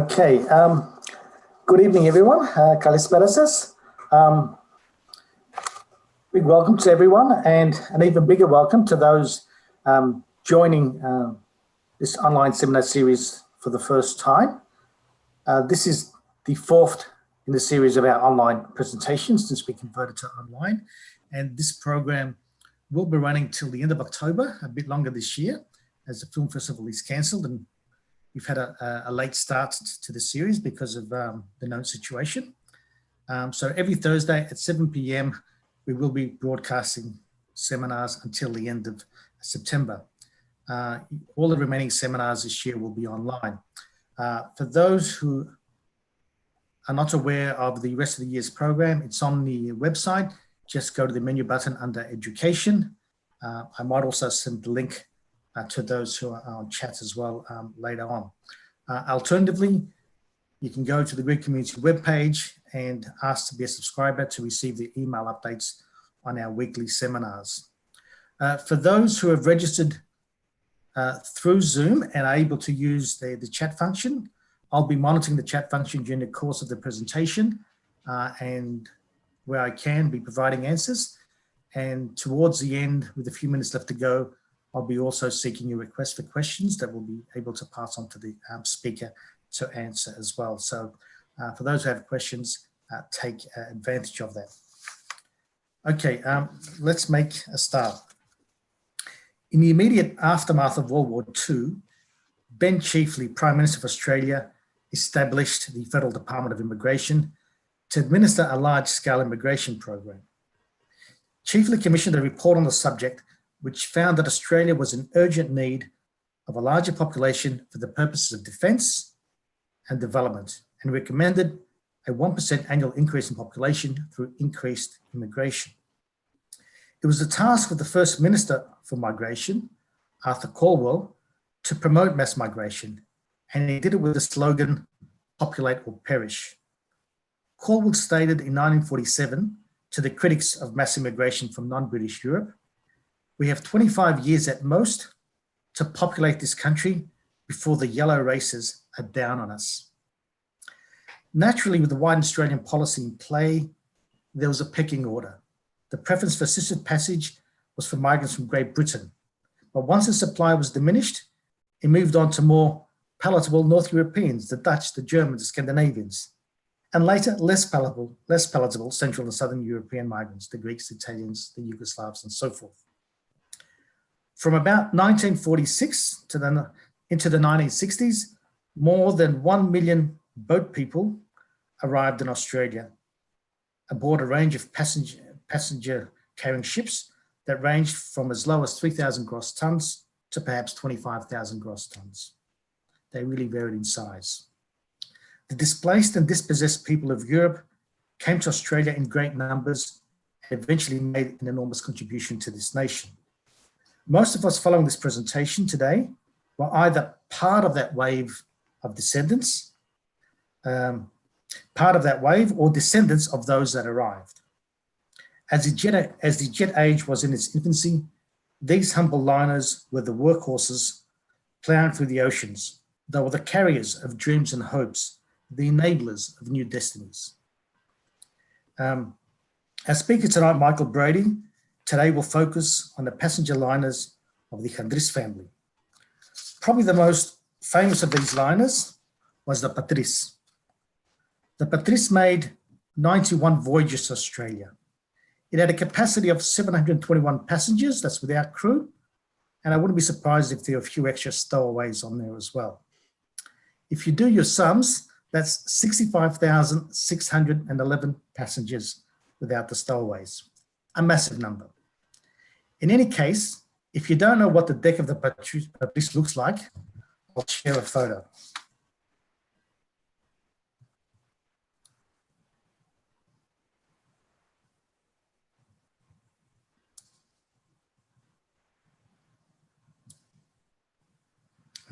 Okay, good evening, everyone. Kalisperas. Big welcome to everyone, and an even bigger welcome to those joining this online seminar series for the first time. This is the fourth in the series of our online presentations since we converted to online, and this program will be running till the end of October, a bit longer this year, as the film festival is cancelled, and we've had a late start to the series because of the known situation. So every Thursday at 7 p.m, we will be broadcasting seminars until the end of September. All the remaining seminars this year will be online. For those who are not aware of the rest of the year's program, it's on the website. Just go to the menu button under Education. I might also send the link to those who are on chat as well later on. Alternatively, you can go to the Greek Community webpage and ask to be a subscriber to receive the email updates on our weekly seminars. For those who have registered through Zoom and are able to use the chat function, I'll be monitoring the chat function during the course of the presentation and where I can be providing answers. And towards the end, with a few minutes left to go, I'll be also seeking your request for questions that we'll be able to pass on to the speaker to answer as well. So for those who have questions, take advantage of that. Okay, let's make a start. In the immediate aftermath of World War II, Ben Chiefeley, Prime Minister of Australia, established the Federal Department of Immigration to administer a large-scale immigration program. Chiefeley commissioned a report on the subject, which found that Australia was in urgent need of a larger population for the purposes of defence and development, and recommended a 1% annual increase in population through increased immigration. It was the task of the First Minister for Migration, Arthur Calwell, to promote mass migration, and he did it with the slogan, "Populate or perish." Calwell stated in 1947 to the critics of mass immigration from non-British Europe, "We have 25 years at most to populate this country before the yellow races are down on us." Naturally, with the wide Australian policy in play, there was a pecking order. The preference for assisted passage was for migrants from Great Britain. But once the supply was diminished, it moved on to more palatable North Europeans, the Dutch, the Germans, the Scandinavians, and later less palatable Central and Southern European migrants, the Greeks, the Italians, the Yugoslavs, and so forth. From about 1946 into the 1960s, more than 1 million boat people arrived in Australia aboard a range of passenger carrying ships that ranged from as low as 3,000 gross tonnes to perhaps 25,000 gross tonnes. They really varied in size. The displaced and dispossessed people of Europe came to Australia in great numbers and eventually made an enormous contribution to this nation. Most of us following this presentation today were either part of that wave of descendants, or descendants of those that arrived. As the jet age was in its infancy, these humble liners were the workhorses ploughing through the oceans. They were the carriers of dreams and hopes, the enablers of new destinies. Our speaker tonight, Michael Brady, today will focus on the passenger liners of the Chandris family. Probably the most famous of these liners was the Patris. The Patris made 91 voyages to Australia. It had a capacity of 721 passengers, that's without crew, and I wouldn't be surprised if there were a few extra stowaways on there as well. If you do your sums, that's 65,611 passengers without the stowaways, a massive number. In any case, if you don't know what the deck of the Patris looks like, I'll share a photo.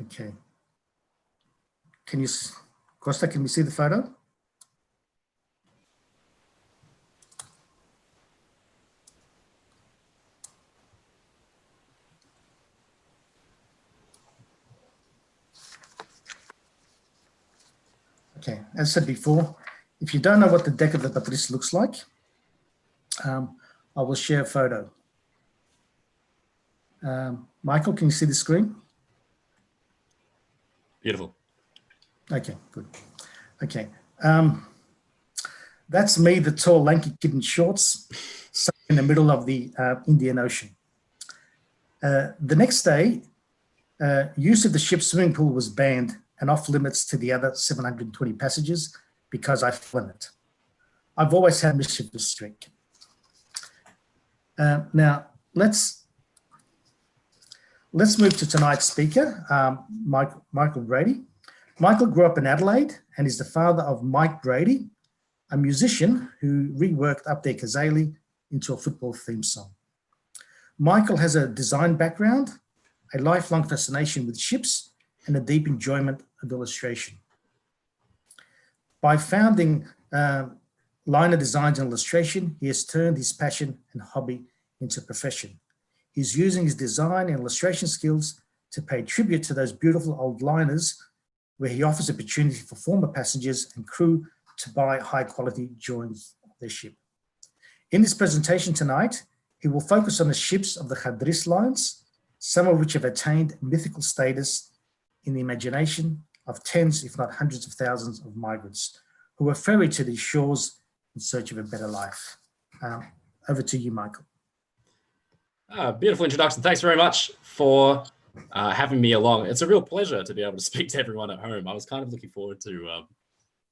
Okay. Costa, can we see the photo? as I said before, if you don't know what the deck of the Patris looks like, I will share a photo. Michael, can you see the screen? Beautiful. Okay, good. Okay. That's me, the tall, lanky kid in shorts, stuck in the middle of the Indian Ocean. The next day, use of the ship's swimming pool was banned and off limits to the other 720 passengers because I fell in it. I've always had a mischievous streak. Now, let's move to tonight's speaker, Michael Brady. Michael grew up in Adelaide and is the father of Mike Brady, a musician who reworked Up There Kazali into a football theme song. Michael has a design background, a lifelong fascination with ships, and a deep enjoyment of illustration. By founding Liner Designs and Illustration, he has turned his passion and hobby into a profession. He's using his design and illustration skills to pay tribute to those beautiful old liners where he offers opportunity for former passengers and crew to buy high quality drawings of their ship. In this presentation tonight, he will focus on the ships of the Chandris Lines, some of which have attained mythical status in the imagination of tens, if not hundreds of thousands of migrants who were ferried to these shores in search of a better life. Over to you, Michael. Beautiful introduction. Thanks very much for having me along. It's a real pleasure to be able to speak to everyone at home. I was kind of looking forward to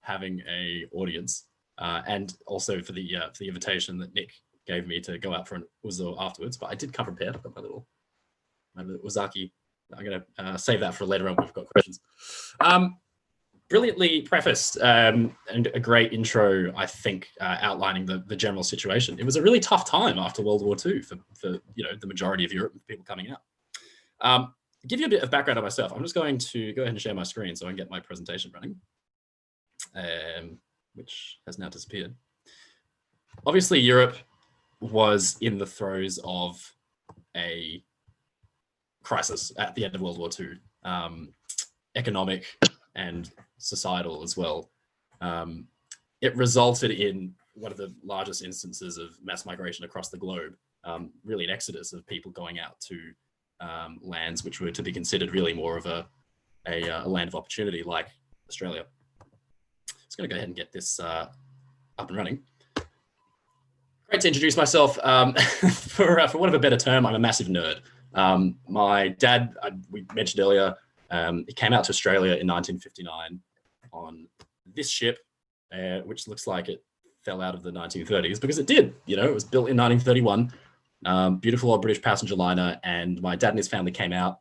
having an audience and also for the invitation that Nick gave me to go out for an uzo afterwards, but I did come prepared. I've got my little Uzaki. I'm going to save that for later on. We've got questions. Brilliantly prefaced and a great intro, I think, outlining the general situation. It was a really tough time after World War II for the majority of Europe, people coming out. Give you a bit of background on myself. I'm just going to go ahead and share my screen so I can get my presentation running, which has now disappeared. Obviously, Europe was in the throes of a crisis at the end of World War II, economic and societal as well. It resulted in one of the largest instances of mass migration across the globe, really an exodus of people going out to lands which were to be considered really more of a land of opportunity like Australia. Just going to go ahead and get this up and running. Great to introduce myself. For want of a better term, I'm a massive nerd. My dad, we mentioned earlier, he came out to Australia in 1959 on this ship, which looks like it fell out of the 1930s because it did. You know, it was built in 1931. Beautiful old British passenger liner, and my dad and his family came out.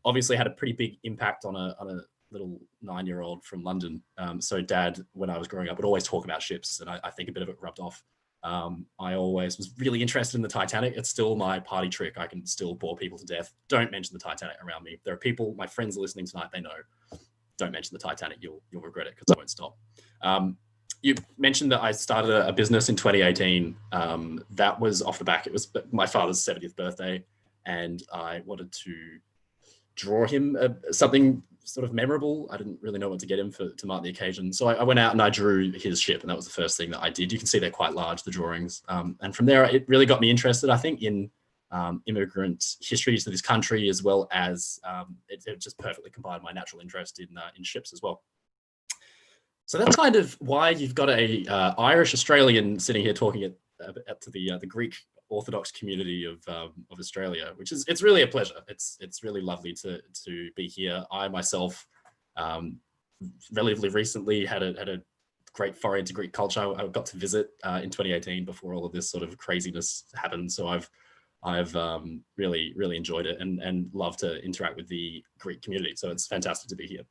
Obviously, had a pretty big impact on a little 9-year-old from London. So, Dad, when I was growing up, would always talk about ships, and I think a bit of it rubbed off. I always was really interested in the Titanic. It's still my party trick. I can still bore people to death. Don't mention the Titanic around me. There are people, my friends are listening tonight, they know. Don't mention the Titanic, you'll regret it because I won't stop. You mentioned that I started a business in 2018. That was off the back. It was my father's 70th birthday, and I wanted to draw him something sort of memorable. I didn't really know what to get him to mark the occasion. So I went out and I drew his ship, and that was the first thing that I did. You can see they're quite large, the drawings. And from there, it really got me interested, I think, in immigrant history to this country, as well as it just perfectly combined my natural interest in ships as well. So that's kind of why you've got a Irish Australian sitting here talking to the Greek Orthodox community of Australia, which is, it's really a pleasure. It's really lovely to be here. I myself, relatively recently had a great foray into Greek culture. I got to visit in 2018 before all of this sort of craziness happened. So I've really enjoyed it and love to interact with the Greek community. So it's fantastic to be here.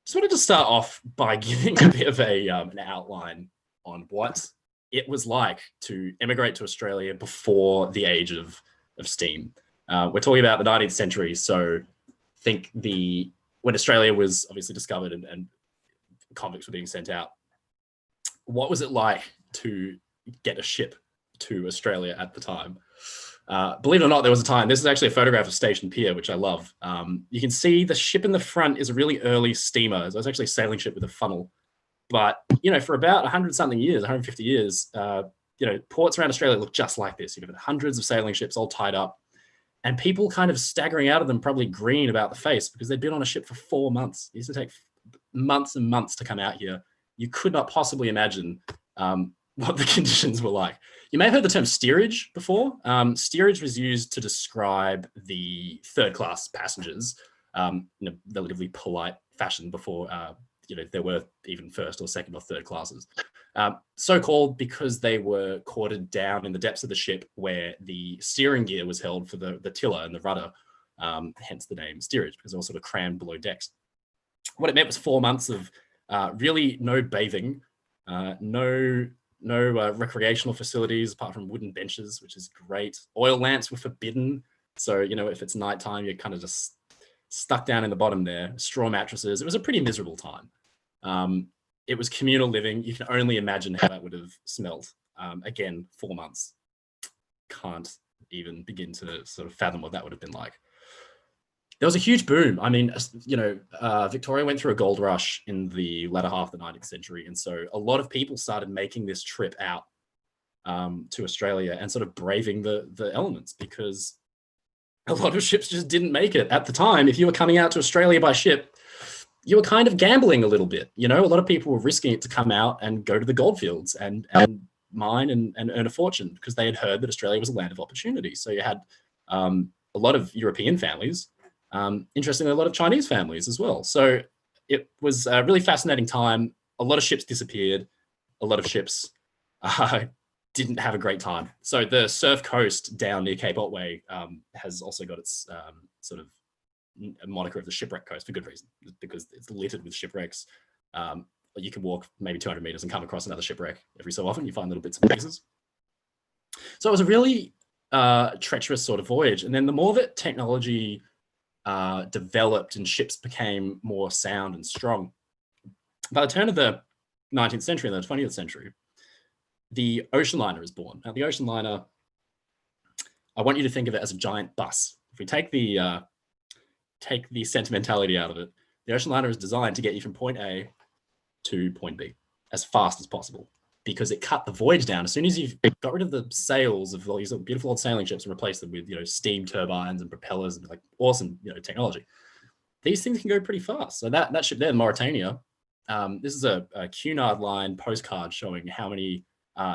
Just wanted to start off by giving a bit of an outline on what it was like to immigrate to Australia before the age of steam. We're talking about the 19th century, so think when Australia was obviously discovered and convicts were being sent out. What was it like to get a ship to Australia at the time? Believe it or not, there was a time, this is actually a photograph of Station Pier, which I love. You can see the ship in the front is a really early steamer. So it's actually a sailing ship with a funnel. But, for about 100 something years, 150 years, ports around Australia look just like this. You've got hundreds of sailing ships all tied up and people kind of staggering out of them, probably green about the face because they'd been on a ship for 4 months. It used to take months and months to come out here. You could not possibly imagine what the conditions were like. You may have heard the term steerage before. Steerage was used to describe the third class passengers in a relatively polite fashion before there were even first or second or third classes. So called because they were quartered down in the depths of the ship where the steering gear was held for the tiller and the rudder, hence the name steerage, because they were sort of crammed below decks. What it meant was 4 months of really no bathing, no recreational facilities apart from wooden benches, which is great. Oil lamps were forbidden. So, if it's nighttime, you're kind of just stuck down in the bottom there. Straw mattresses. It was a pretty miserable time. It was communal living. You can only imagine how that would have smelled. Again, 4 months. Can't even begin to sort of fathom what that would have been like. There was a huge boom. I mean, Victoria went through a gold rush in the latter half of the 19th century. And so a lot of people started making this trip out to Australia and sort of braving the elements because a lot of ships just didn't make it at the time. If you were coming out to Australia by ship, you were kind of gambling a little bit. A lot of people were risking it to come out and go to the goldfields and mine and earn a fortune because they had heard that Australia was a land of opportunity. So you had a lot of European families, interestingly, a lot of Chinese families as well. So it was a really fascinating time. A lot of ships disappeared. A lot of ships didn't have a great time. So the Surf Coast down near Cape Otway has also got its sort of moniker of the shipwreck coast for good reason, because it's littered with shipwrecks. You can walk maybe 200 meters and come across another shipwreck every so often. You find little bits and pieces. So it was a really treacherous sort of voyage. And then the more that technology developed and ships became more sound and strong, by the turn of the 19th century and the 20th century, the ocean liner is born. Now, the ocean liner, I want you to think of it as a giant bus. If we take the sentimentality out of it, the ocean liner is designed to get you from point A to point B as fast as possible because it cut the voyage down. As soon as you've got rid of the sails of all these beautiful old sailing ships and replaced them with steam turbines and propellers and like awesome technology, these things can go pretty fast. So that ship there, Mauritania, this is a Cunard Line postcard showing how many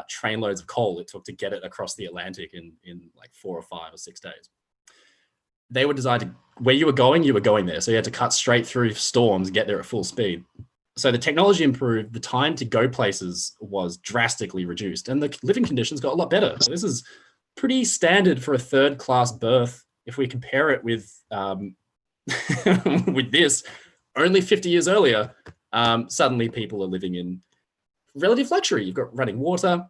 train loads of coal it took to get it across the Atlantic in like 4 or 5 or 6 days. They were designed to, where you were going there. So you had to cut straight through storms, get there at full speed. So the technology improved, the time to go places was drastically reduced, and the living conditions got a lot better. So this is pretty standard for a third class berth. If we compare it with with this, only 50 years earlier, suddenly people are living in relative luxury. You've got running water.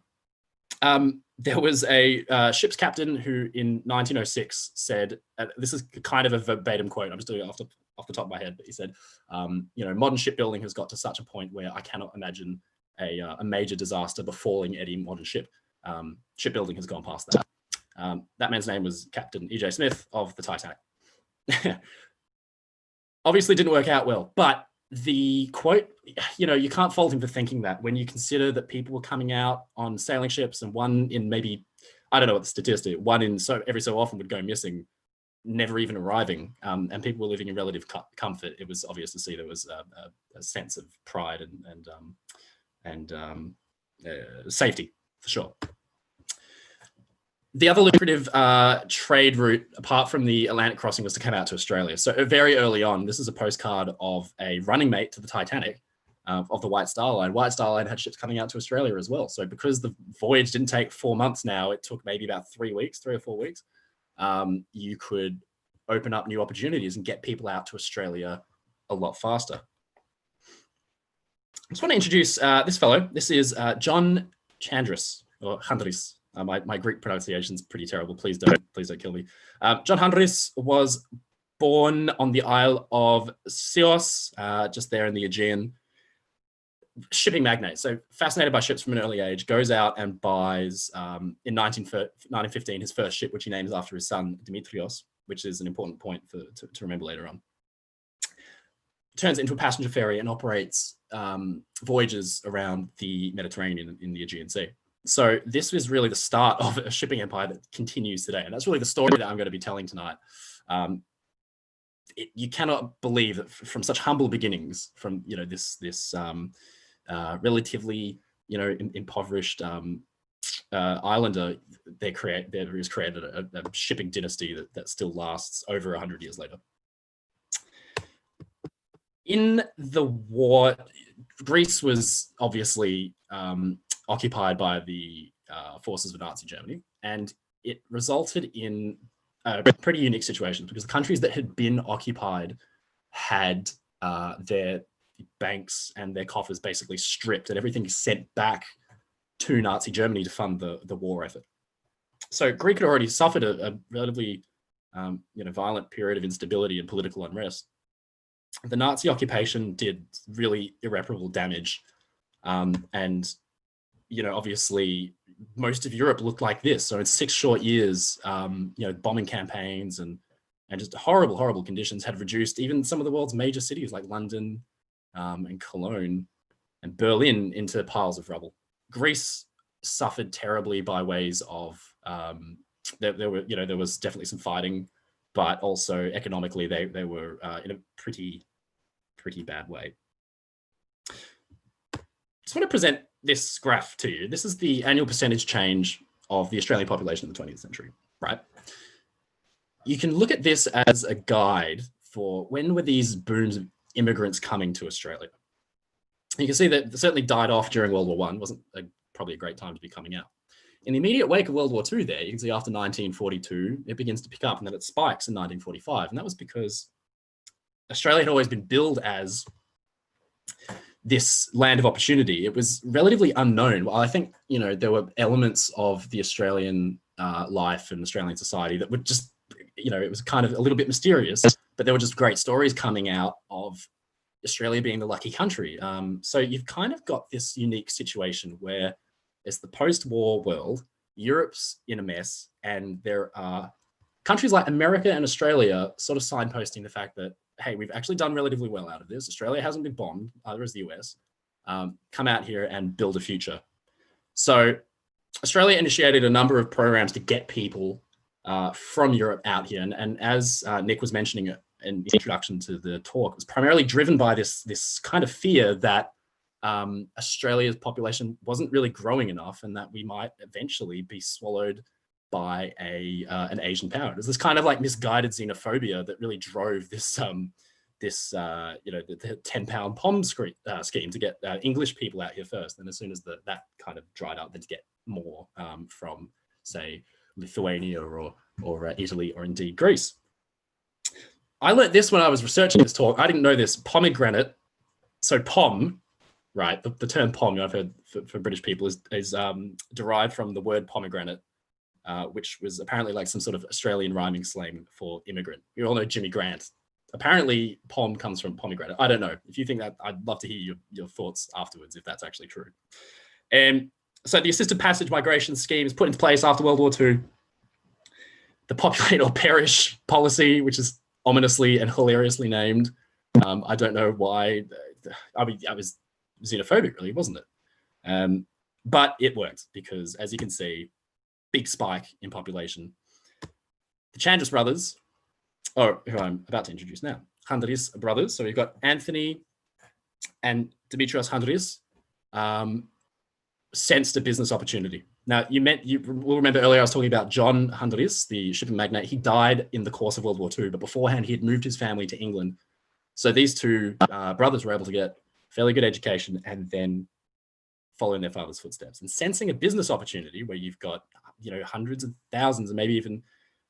There was a ship's captain who in 1906 said, this is kind of a verbatim quote, I'm just doing it off the top of my head, but he said, modern shipbuilding has got to such a point where I cannot imagine a major disaster befalling any modern ship. Shipbuilding has gone past that. That man's name was Captain E.J. Smith of the Titanic. Obviously didn't work out well, but the quote, you can't fault him for thinking that when you consider that people were coming out on sailing ships and one in maybe, I don't know what the statistic, one in every so often would go missing, never even arriving, and people were living in relative comfort. It was obvious to see there was a sense of pride and safety for sure. The other lucrative trade route, apart from the Atlantic crossing, was to come out to Australia. So very early on, this is a postcard of a running mate to the Titanic of the White Star Line. White Star Line had ships coming out to Australia as well. So because the voyage didn't take 4 months now, it took maybe about 3 or 4 weeks. You could open up new opportunities and get people out to Australia a lot faster. I just want to introduce this fellow. This is John Chandris, or Chandris. My Greek pronunciation is pretty terrible. Please don't kill me. John Chandris was born on the Isle of Chios, just there in the Aegean. shipping magnate. So fascinated by ships from an early age, goes out and buys in 1915 his first ship, which he names after his son Dimitrios, which is an important point to remember later on. Turns it into a passenger ferry and operates voyages around the Mediterranean in the Aegean Sea. So this was really the start of a shipping empire that continues today. And that's really the story that I'm going to be telling tonight. You cannot believe that from such humble beginnings, from this relatively impoverished islander, there is created a shipping dynasty that still lasts over 100 years later. In the war, Greece was obviously occupied by the forces of Nazi Germany, and it resulted in a pretty unique situation because the countries that had been occupied had their banks and their coffers basically stripped, and everything sent back to Nazi Germany to fund the war effort. So Greece had already suffered a relatively violent period of instability and political unrest. The Nazi occupation did really irreparable damage, and obviously most of Europe looked like this. So in 6 short years, bombing campaigns and just horrible conditions had reduced even some of the world's major cities like London and Cologne and Berlin into piles of rubble. Greece suffered terribly by ways of there was definitely some fighting, but also economically they were in a pretty bad way. Just want to present this graph to you. This is the annual percentage change of the Australian population in the 20th century, right? You can look at this as a guide for when were these booms of immigrants coming to Australia. You can see that it certainly died off during World War I. Wasn't probably a great time to be coming out. In the immediate wake of World War II there, you can see after 1942, it begins to pick up and then it spikes in 1945. And that was because Australia had always been billed as this land of opportunity. It was relatively unknown. Well, I think, there were elements of the Australian life and Australian society that would just, it was kind of a little bit mysterious, but there were just great stories coming out of Australia being the lucky country. So you've kind of got this unique situation where it's the post-war world, Europe's in a mess, and there are countries like America and Australia sort of signposting the fact that, hey, we've actually done relatively well out of this. Australia hasn't been bombed, either as the US. Come out here and build a future. So Australia initiated a number of programs to get people from Europe out here. And as Nick was mentioning in the introduction to the talk, it was primarily driven by this kind of fear that Australia's population wasn't really growing enough and that we might eventually be swallowed by an Asian power. It was this kind of like misguided xenophobia that really drove this the 10-pound POM scheme to get English people out here first. And as soon as that kind of dried up, then to get more from, say, Lithuania or Italy or indeed Greece. I learned this when I was researching this talk. I didn't know this. Pomegranate, so POM, right? The term POM, I've heard for British people is derived from the word pomegranate, which was apparently like some sort of Australian rhyming slang for immigrant. We all know Jimmy Grant. Apparently, POM comes from pomegranate. I don't know. If you think that, I'd love to hear your thoughts afterwards, if that's actually true. And so the assisted passage migration scheme is put into place after World War II. The populate or perish policy, which is ominously and hilariously named. I don't know why. I mean, I was xenophobic, really, wasn't it? But it worked because, as you can see, big spike in population. The Chandris brothers, or who I'm about to introduce now, Chandris brothers. So we've got Anthony and Dimitri Chandris, sensed a business opportunity. Now, you will remember earlier I was talking about John Chandris, the shipping magnate. He died in the course of World War II, but beforehand he had moved his family to England. So these two brothers were able to get fairly good education and then follow in their father's footsteps. And sensing a business opportunity where you've got hundreds of thousands and maybe even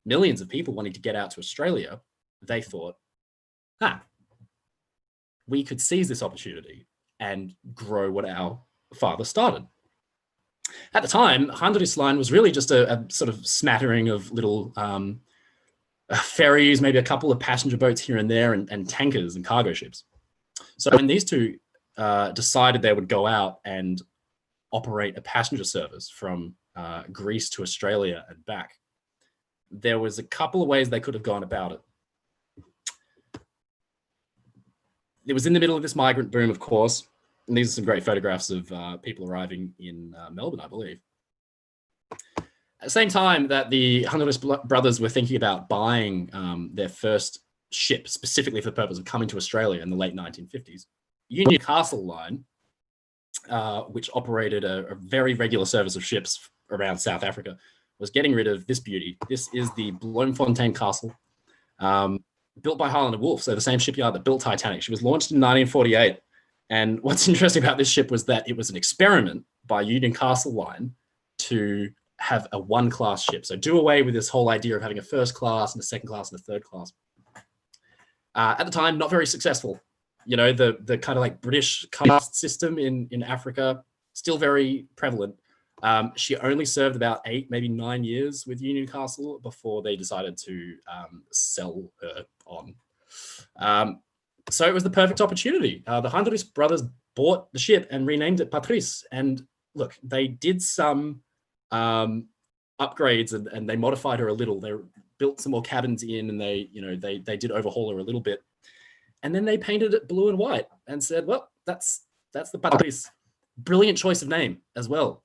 millions of people wanting to get out to Australia, they thought, we could seize this opportunity and grow what our father started. At the time, Chandris Line was really just a sort of smattering of little ferries, maybe a couple of passenger boats here and there, and tankers and cargo ships. So when these two decided they would go out and operate a passenger service from Greece to Australia and back, there was a couple of ways they could have gone about it. It was in the middle of this migrant boom, of course, and these are some great photographs of people arriving in Melbourne, I believe. At the same time that the Chandris brothers were thinking about buying their first ship specifically for the purpose of coming to Australia in the late 1950s, Newcastle Line, which operated a very regular service of ships around South Africa, was getting rid of this beauty. This is the Bloemfontein Castle, built by Harland and Wolff, so the same shipyard that built Titanic. She was launched in 1948. And what's interesting about this ship was that it was an experiment by Newcastle Line to have a one-class ship. So do away with this whole idea of having a first class and a second class and a third class. At the time, not very successful. You know, the kind of like British caste system in Africa, still very prevalent. She only served about 8, maybe 9 years with Union Castle before they decided to sell her on. So it was the perfect opportunity. The Chandris brothers bought the ship and renamed it Patris. And look, they did some upgrades and they modified her a little. They built some more cabins in, and they did overhaul her a little bit. And then they painted it blue and white and said, well, that's the Patris. Brilliant choice of name as well.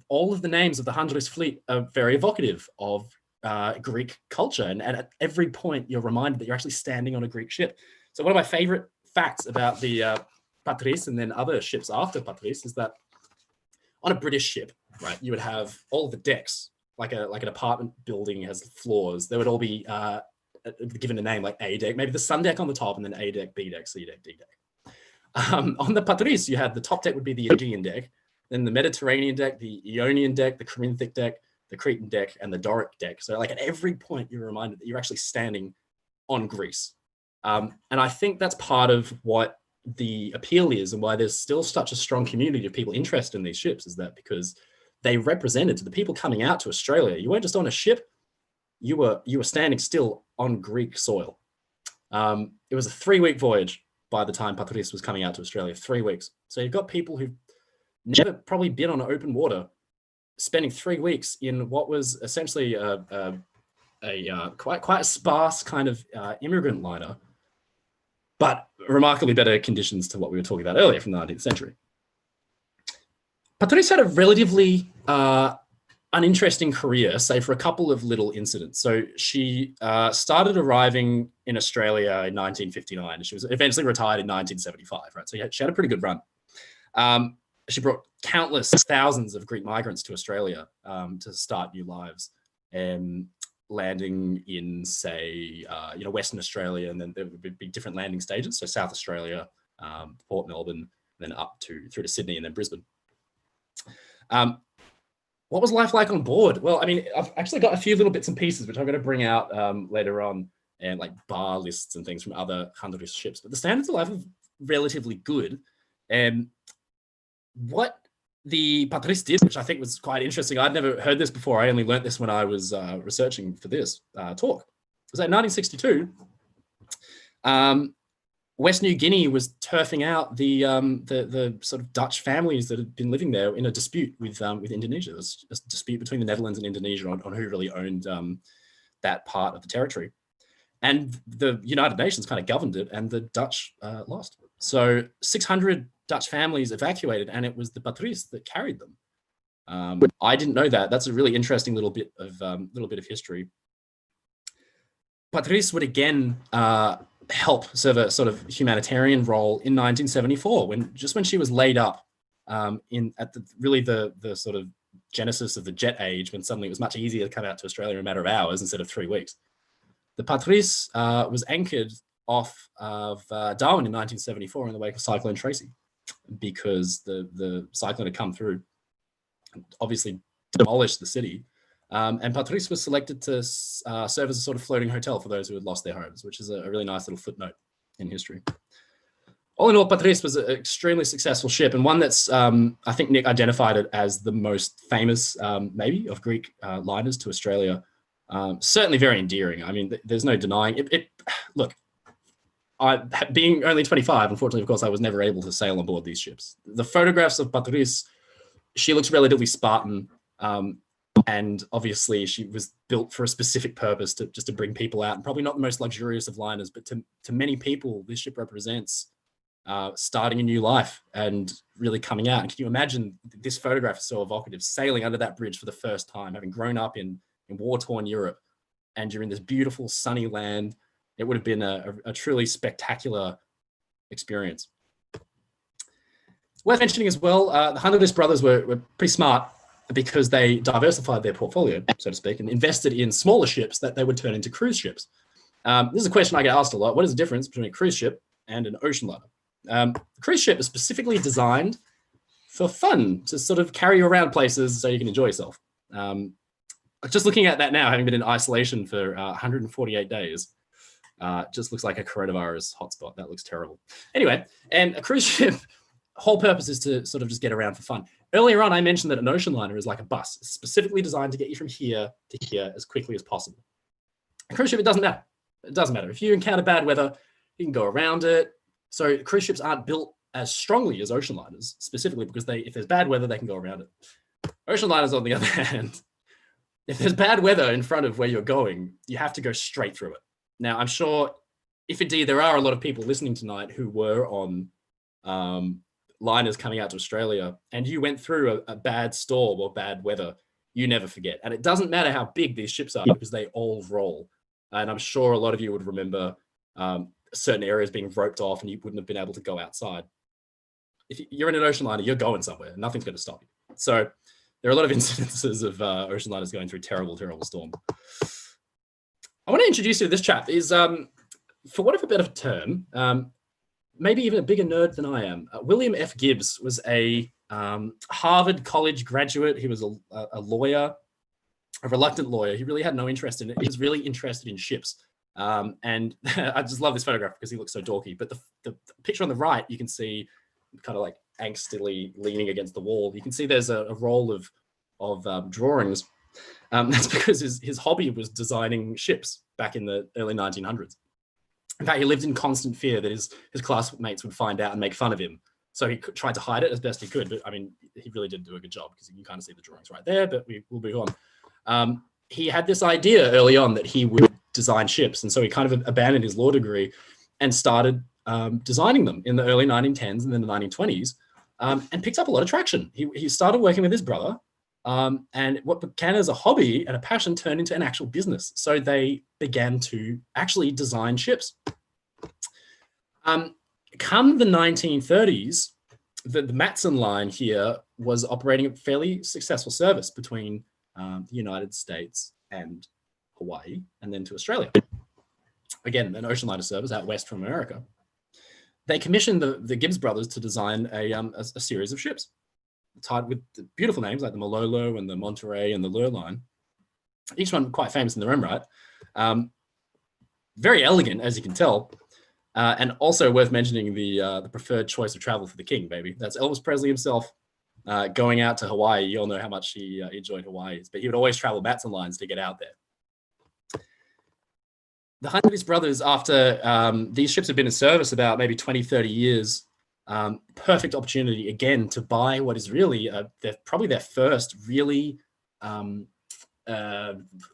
All of the names of the Chandris fleet are very evocative of Greek culture. And at every point, you're reminded that you're actually standing on a Greek ship. So one of my favorite facts about the Patris and then other ships after Patris is that on a British ship, right, you would have all of the decks, like an apartment building has floors. They would all be given a name like A deck, maybe the sun deck on the top, and then A deck, B deck, C deck, D deck. On the Patris, you had the top deck would be the Aegean deck, then the Mediterranean deck, the Ionian deck, the Corinthic deck, the Cretan deck, and the Doric deck. So like at every point, you're reminded that you're actually standing on Greece. And I think that's part of what the appeal is and why there's still such a strong community of people interested in these ships, is that because they represented to the people coming out to Australia, you weren't just on a ship, you were standing still on Greek soil. It was a 3-week voyage by the time Patris was coming out to Australia, 3 weeks. So you've got people who've never probably been on open water, spending 3 weeks in what was essentially quite a sparse kind of immigrant liner, but remarkably better conditions to what we were talking about earlier from the 19th century. Patris had a relatively uninteresting career, save for a couple of little incidents. So she started arriving in Australia in 1959, and she was eventually retired in 1975, right? So she had a pretty good run. She brought countless thousands of Greek migrants to Australia to start new lives, landing in, say, Western Australia, and then there would be different landing stages. So South Australia, Port Melbourne, then up through to Sydney and then Brisbane. What was life like on board? Well, I mean, I've actually got a few little bits and pieces, which I'm going to bring out later on, and like bar lists and things from other Chandris ships. But the standards of life are relatively good. And what the Patris did, which I think was quite interesting, I'd never heard this before. I only learnt this when I was researching for this talk. Was that in 1962, West New Guinea was turfing out the sort of Dutch families that had been living there in a dispute with Indonesia. There was a dispute between the Netherlands and Indonesia on who really owned that part of the territory. And the United Nations kind of governed it, and the Dutch lost. So 600 Dutch families evacuated, and it was the Patris that carried them. I didn't know that. That's a really interesting little bit of history. Patris would again help serve a sort of humanitarian role in 1974, when she was laid up at the sort of genesis of the jet age, when suddenly it was much easier to come out to Australia in a matter of hours instead of 3 weeks. The Patris was anchored off of Darwin in 1974 in the wake of Cyclone Tracy, because the cyclone had come through, obviously demolished the city. And Patris was selected to serve as a sort of floating hotel for those who had lost their homes, which is a really nice little footnote in history. All in all, Patris was an extremely successful ship, and one that's, I think Nick identified it as the most famous, maybe, of Greek liners to Australia. Certainly very endearing. I mean, there's no denying it. Look, being only 25, unfortunately, of course, I was never able to sail on board these ships. The photographs of Patris, she looks relatively Spartan, and obviously she was built for a specific purpose, just to bring people out, and probably not the most luxurious of liners, but to many people, this ship represents starting a new life and really coming out. And can you imagine, this photograph is so evocative, sailing under that bridge for the first time, having grown up in war-torn Europe, and you're in this beautiful sunny land. It would have been a truly spectacular experience. Worth mentioning as well, the Chandris brothers were pretty smart, because they diversified their portfolio, so to speak, and invested in smaller ships that they would turn into cruise ships. This is a question I get asked a lot. What is the difference between a cruise ship and an ocean liner? The cruise ship is specifically designed for fun, to sort of carry you around places so you can enjoy yourself. Just looking at that now, having been in isolation for 148 days, just looks like a coronavirus hotspot. That looks terrible. Anyway, and a cruise ship, whole purpose is to sort of just get around for fun. Earlier on, I mentioned that an ocean liner is like a bus. It's specifically designed to get you from here to here as quickly as possible. A cruise ship, it doesn't matter. It doesn't matter. If you encounter bad weather, you can go around it. So cruise ships aren't built as strongly as ocean liners, specifically because if there's bad weather, they can go around it. Ocean liners, on the other hand, if there's bad weather in front of where you're going, you have to go straight through it. Now, I'm sure, if indeed there are a lot of people listening tonight who were on liners coming out to Australia, and you went through a bad storm or bad weather, you never forget. And it doesn't matter how big these ships are, because they all roll. And I'm sure a lot of you would remember certain areas being roped off and you wouldn't have been able to go outside. If you're in an ocean liner, you're going somewhere. Nothing's going to stop you. So there are a lot of incidences of ocean liners going through terrible, terrible storm. I want to introduce you to this chap. Is, for whatever better term, maybe even a bigger nerd than I am. William F. Gibbs was a Harvard College graduate. He was a lawyer, a reluctant lawyer. He really had no interest in it. He was really interested in ships. And I just love this photograph because he looks so dorky. But the picture on the right, you can see kind of like angstily leaning against the wall. You can see there's a roll of drawings. That's because his hobby was designing ships back in the early 1900s. In fact, he lived in constant fear that his classmates would find out and make fun of him. So he tried to hide it as best he could. But I mean, he really did do a good job, because you can kind of see the drawings right there, but we'll move on. He had this idea early on that he would design ships. And so he kind of abandoned his law degree and started designing them in the early 1910s and then the 1920s, and picked up a lot of traction. He started working with his brother, and what began as a hobby and a passion turned into an actual business. So they began to actually design ships. Come the 1930s, the Matson line here was operating a fairly successful service between the United States and Hawaii, and then to Australia. Again, an ocean liner service out west from America. They commissioned the Gibbs brothers to design a series of ships, tied with beautiful names like the Malolo and the Monterey and the Lurline. Each one quite famous in their own right. Very elegant, as you can tell. And also worth mentioning the preferred choice of travel for the king, baby. That's Elvis Presley himself going out to Hawaii. You all know how much he enjoyed Hawaii, but he would always travel Matson lines to get out there. The Chandris brothers, after these ships had been in service about maybe 20, 30 years, perfect opportunity again to buy what is really probably their first really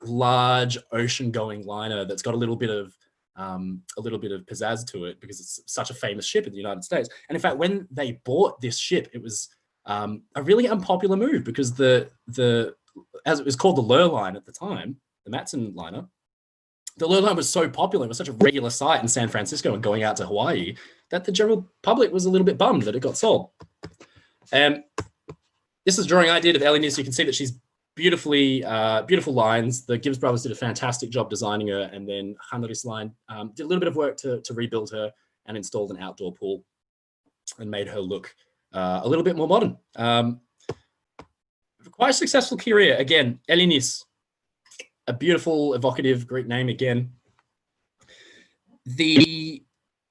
large ocean-going liner that's got a little bit of pizzazz to it, because it's such a famous ship in the United States. And in fact, when they bought this ship, it was a really unpopular move, because as it was called the Lurline at the time, the Matson liner, the Lurline was so popular, it was such a regular sight in San Francisco and going out to Hawaii, that the general public was a little bit bummed that it got sold. This is a drawing I did of Ellinis. You can see that she's beautiful lines. The Gibbs brothers did a fantastic job designing her, and then Chandris Line did a little bit of work to rebuild her and installed an outdoor pool and made her look a little bit more modern. Quite a successful career. Again, Ellinis, a beautiful, evocative Greek name again. The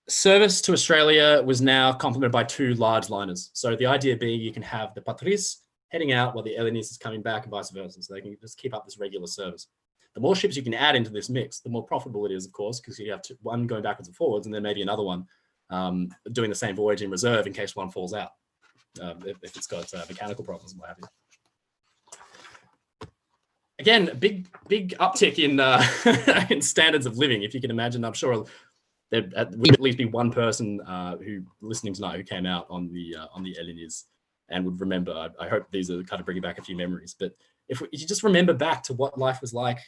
service to Australia was now complemented by two large liners. So the idea being you can have the Patris heading out while the Ellinis is coming back, and vice versa. So they can just keep up this regular service. The more ships you can add into this mix, the more profitable it is, of course, because you have one going backwards and forwards, and then maybe another one doing the same voyage in reserve in case one falls out, if it's got mechanical problems and what have you. Again, big uptick in in standards of living. If you can imagine, I'm sure there would at least be one person who listening tonight who came out on the Ellinis and would remember. I hope these are kind of bringing back a few memories. But if you just remember back to what life was like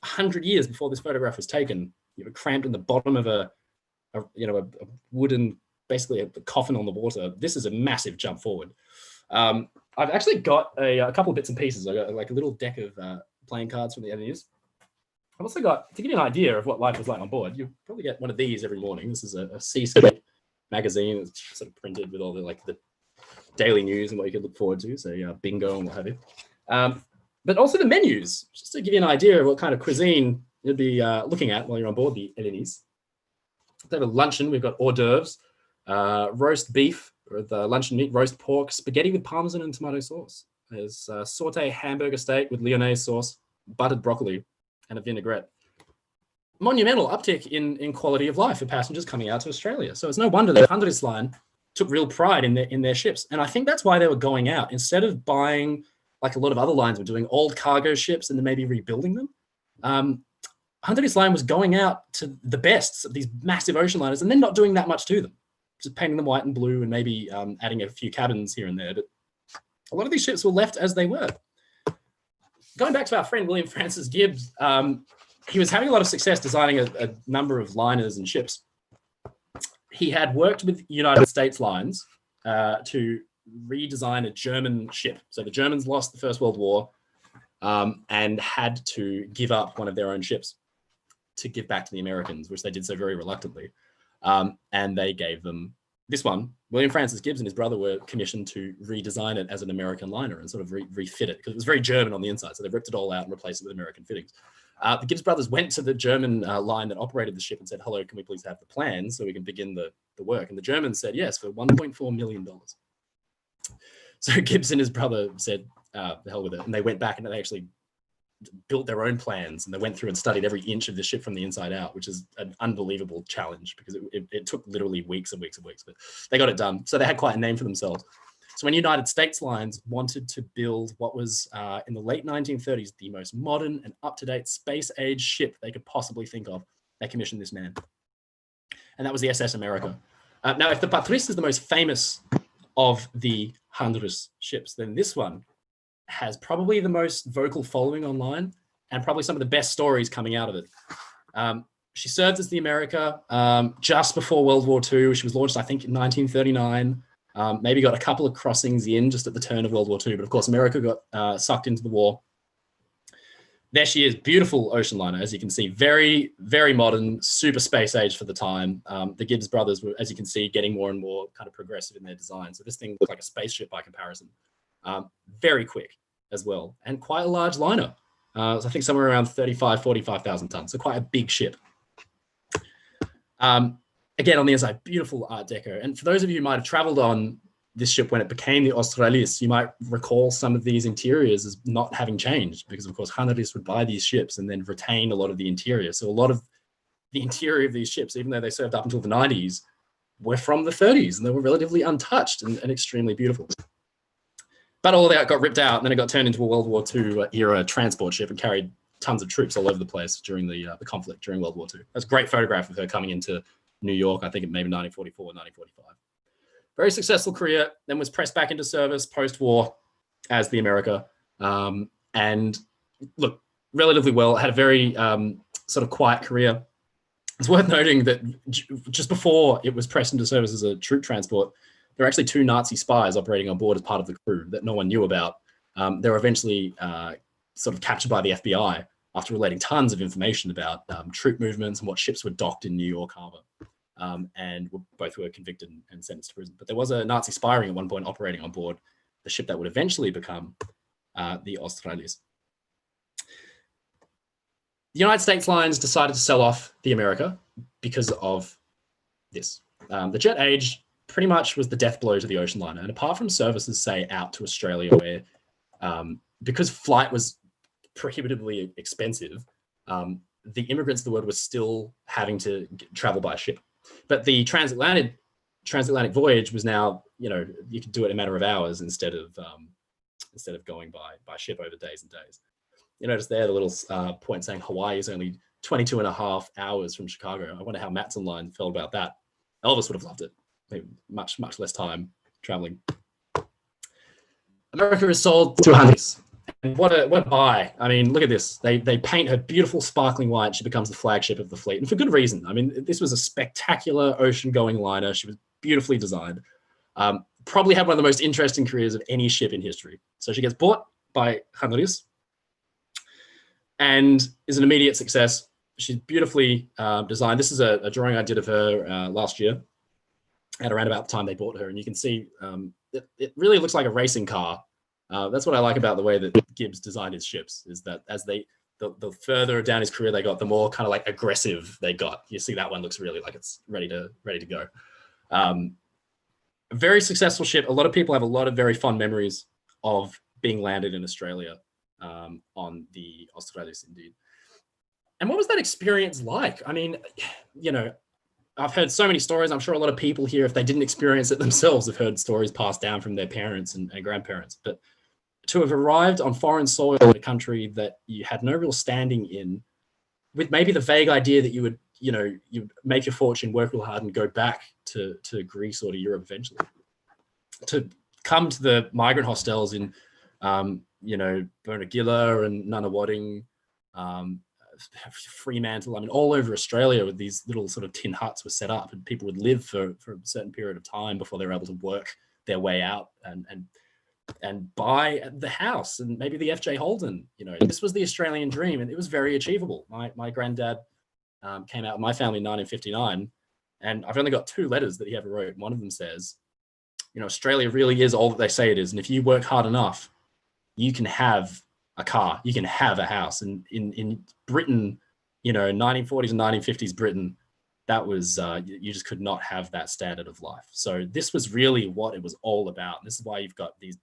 100 years before this photograph was taken, you were cramped in the bottom of a wooden, basically a coffin on the water. This is a massive jump forward. I've actually got a couple of bits and pieces. I got like a little deck of playing cards from the Ellinis. I've also got, to give you an idea of what life was like on board, you probably get one of these every morning. This is a seascape magazine. It's sort of printed with all the daily news and what you could look forward to. So bingo and what have you. But also the menus, just to give you an idea of what kind of cuisine you'll be looking at while you're on board the Ellinis. They have a luncheon. We've got hors d'oeuvres, roast beef with luncheon meat, roast pork, spaghetti with parmesan and tomato sauce. There's sauté hamburger steak with lyonnaise sauce, buttered broccoli, and a vinaigrette. Monumental uptick in quality of life for passengers coming out to Australia. So it's no wonder that Chandris Line took real pride in their ships. And I think that's why they were going out. Instead of buying, like a lot of other lines were doing, old cargo ships and then maybe rebuilding them, Chandris Line was going out to the bests of these massive ocean liners and then not doing that much to them, just painting them white and blue and maybe adding a few cabins here and there. But a lot of these ships were left as they were. Going back to our friend William Francis Gibbs, he was having a lot of success designing a number of liners and ships. He had worked with United States Lines to redesign a German ship. So the Germans lost the First World War and had to give up one of their own ships to give back to the Americans, which they did so very reluctantly. And they gave them this one. William Francis Gibbs and his brother were commissioned to redesign it as an American liner and sort of refit it, because it was very German on the inside. So they ripped it all out and replaced it with American fittings. The Gibbs brothers went to the German line that operated the ship and said, hello, can we please have the plans so we can begin the work? And the Germans said yes for $1.4 million. So Gibbs and his brother said, the hell with it. And they went back and they actually built their own plans, and they went through and studied every inch of the ship from the inside out, which is an unbelievable challenge because it took literally weeks and weeks and weeks, but they got it done. So they had quite a name for themselves. So when United States Lines wanted to build what was in the late 1930s, the most modern and up-to-date space age ship they could possibly think of, they commissioned this man. And that was the SS America. Now, if the Patris is the most famous of the Chandris ships, then this one has probably the most vocal following online and probably some of the best stories coming out of it. She served as the America just before World War II. She was launched, I think, in 1939. Maybe got a couple of crossings in just at the turn of World War II. But of course, America got sucked into the war. There she is, beautiful ocean liner, as you can see, very, very modern, super space age for the time. The Gibbs brothers were, as you can see, getting more and more kind of progressive in their design. So this thing looked like a spaceship by comparison. Very quick as well, and quite a large liner. So I think somewhere around 45,000 tons. So quite a big ship. Again, on the inside, beautiful Art Deco. And for those of you who might have traveled on this ship when it became the Australis, you might recall some of these interiors as not having changed because, of course, Chandris would buy these ships and then retain a lot of the interior. So a lot of the interior of these ships, even though they served up until the 90s, were from the 30s and they were relatively untouched and extremely beautiful. But all of that got ripped out and then it got turned into a World War II era transport ship and carried tons of troops all over the place during the conflict during World War II. That's a great photograph of her coming into New York, I think it maybe 1944 or 1945. Very successful career, then was pressed back into service post-war as the America. And look, relatively well, had a very sort of quiet career. It's worth noting that just before it was pressed into service as a troop transport, there were actually 2 Nazi spies operating on board as part of the crew that no one knew about. They were eventually sort of captured by the FBI after relating tons of information about troop movements and what ships were docked in New York Harbor. And both were convicted and sentenced to prison. But there was a Nazi spy ring at one point operating on board the ship that would eventually become the Australis. The United States Lines decided to sell off the America because of this. The jet age pretty much was the death blow to the ocean liner. And apart from services, say, out to Australia where, because flight was prohibitively expensive, the immigrants of the world were still having to travel by ship. But the transatlantic voyage was now, you could do it in a matter of hours instead of going by ship over days and days. You notice there the little point saying Hawaii is only 22 and a half hours from Chicago. I wonder how Matson Line felt about that. Elvis would have loved it. Maybe much less time traveling. America is sold to Hunties. And what a buy. I mean, look at this. They paint her beautiful sparkling white. She becomes the flagship of the fleet, and for good reason. I mean, this was a spectacular ocean-going liner. She was beautifully designed. Probably had one of the most interesting careers of any ship in history. So she gets bought by Chandris and is an immediate success. She's beautifully designed. This is a drawing I did of her last year at around about the time they bought her. And you can see it really looks like a racing car. That's what I like about the way that Gibbs designed his ships, is that as the further down his career they got, the more kind of like aggressive they got. You see that one looks really like it's ready to go. A very successful ship. A lot of people have a lot of very fond memories of being landed in Australia on the Australis, indeed. And what was that experience like? I mean, I've heard so many stories. I'm sure a lot of people here, if they didn't experience it themselves, have heard stories passed down from their parents and grandparents. But to have arrived on foreign soil in a country that you had no real standing in, with maybe the vague idea that you would make your fortune, work real hard, and go back to Greece or to Europe eventually. To come to the migrant hostels in, Bernagilla and Nunawading, Fremantle, I mean, all over Australia, with these little sort of tin huts were set up, and people would live for a certain period of time before they were able to work their way out and buy the house and maybe the FJ Holden. This was the Australian dream, and it was very achievable. My granddad came out with my family in 1959, and I've only got 2 letters that he ever wrote. One of them says, Australia really is all that they say it is, and if you work hard enough, you can have a car, you can have a house. And in Britain, 1940s and 1950s Britain, that was you just could not have that standard of life. So this was really what it was all about. And this is why you've got this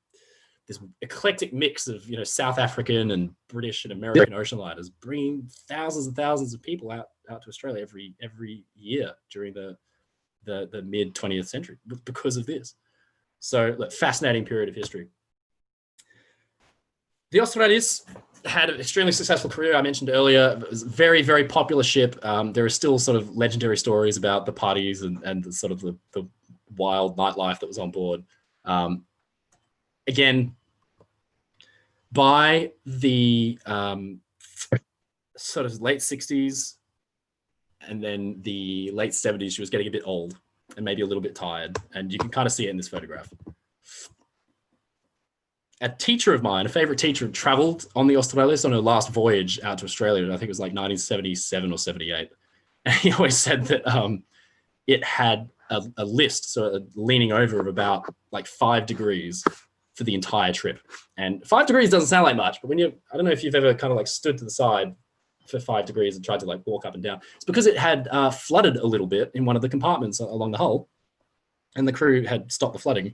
eclectic mix of South African and British and American ocean liners bringing thousands and thousands of people out to Australia every year during the mid 20th century because of this. So look, fascinating period of history. The Australis had an extremely successful career. I mentioned earlier, it was a very, very popular ship. There are still sort of legendary stories about the parties and the sort of the wild nightlife that was on board. Again, by the sort of late 60s and then the late 70s, she was getting a bit old and maybe a little bit tired. And you can kind of see it in this photograph. A teacher of mine, a favorite teacher, traveled on the Australis on her last voyage out to Australia. I think it was like 1977 or 78. And he always said that it had a list, so a leaning over of about like 5 degrees for the entire trip. And 5 degrees doesn't sound like much, but I don't know if you've ever kind of like stood to the side for 5 degrees and tried to like walk up and down. It's because it had flooded a little bit in one of the compartments along the hull, and the crew had stopped the flooding,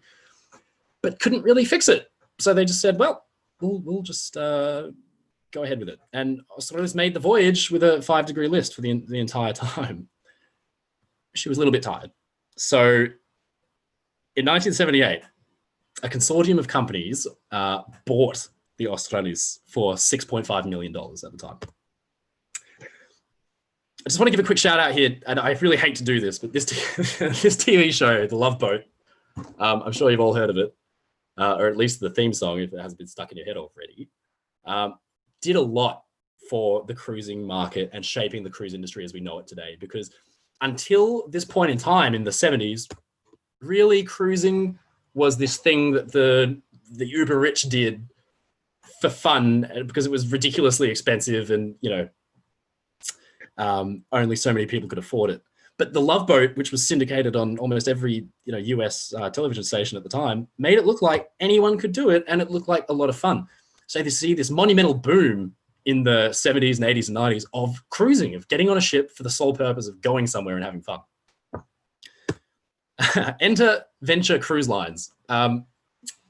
but couldn't really fix it. So they just said, well, we'll just go ahead with it. And Australis made the voyage with a 5 degree list for the entire time. She was a little bit tired. So in 1978, a consortium of companies bought the Australis for $6.5 million at the time. I just want to give a quick shout out here, and I really hate to do this, but this TV show, The Love Boat, I'm sure you've all heard of it. Or at least the theme song, if it hasn't been stuck in your head already, did a lot for the cruising market and shaping the cruise industry as we know it today. Because until this point in time in the 70s, really cruising was this thing that the uber rich did for fun because it was ridiculously expensive and, only so many people could afford it. But The Love Boat, which was syndicated on almost every US television station at the time, made it look like anyone could do it, and it looked like a lot of fun. So you see this monumental boom in the 70s and 80s and 90s of cruising, of getting on a ship for the sole purpose of going somewhere and having fun. Enter Venture Cruise Lines.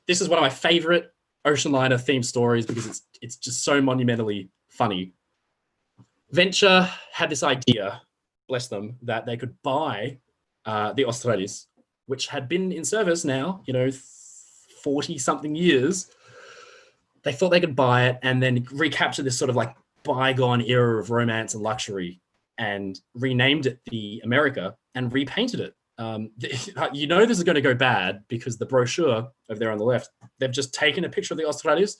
This is one of my favorite ocean liner themed stories because it's just so monumentally funny. Venture had this idea, bless them, that they could buy the Australis, which had been in service now, 40-something years. They thought they could buy it and then recapture this sort of like bygone era of romance and luxury, and renamed it the America and repainted it. This is going to go bad because the brochure over there on the left, they've just taken a picture of the Australis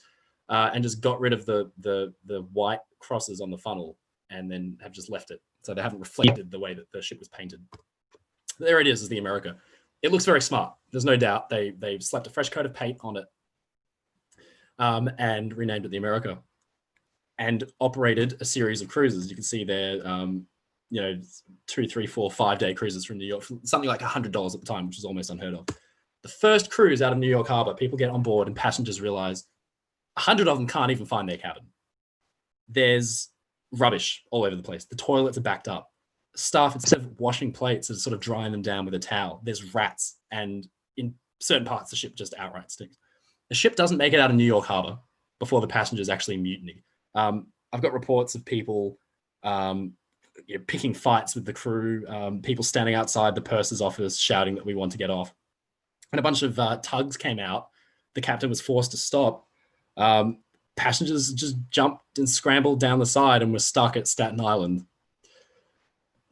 and just got rid of the white crosses on the funnel, and then have just left it. So they haven't reflected the way that the ship was painted. There it is the America. It looks very smart. There's no doubt they've slapped a fresh coat of paint on it and renamed it the America, and operated a series of cruises. You can see there, 2, 3, 4, 5-day cruises from New York, something like $100 at the time, which is almost unheard of. The first cruise out of New York Harbor, people get on board and passengers realize 100 of them can't even find their cabin. There's rubbish all over the place. The toilets are backed up. Staff, instead of washing plates, are sort of drying them down with a towel. There's rats, and in certain parts, the ship just outright stinks. The ship doesn't make it out of New York Harbor before the passengers actually mutiny. I've got reports of people picking fights with the crew, people standing outside the purser's office shouting that we want to get off. And a bunch of tugs came out. The captain was forced to stop. Passengers just jumped and scrambled down the side and were stuck at Staten Island.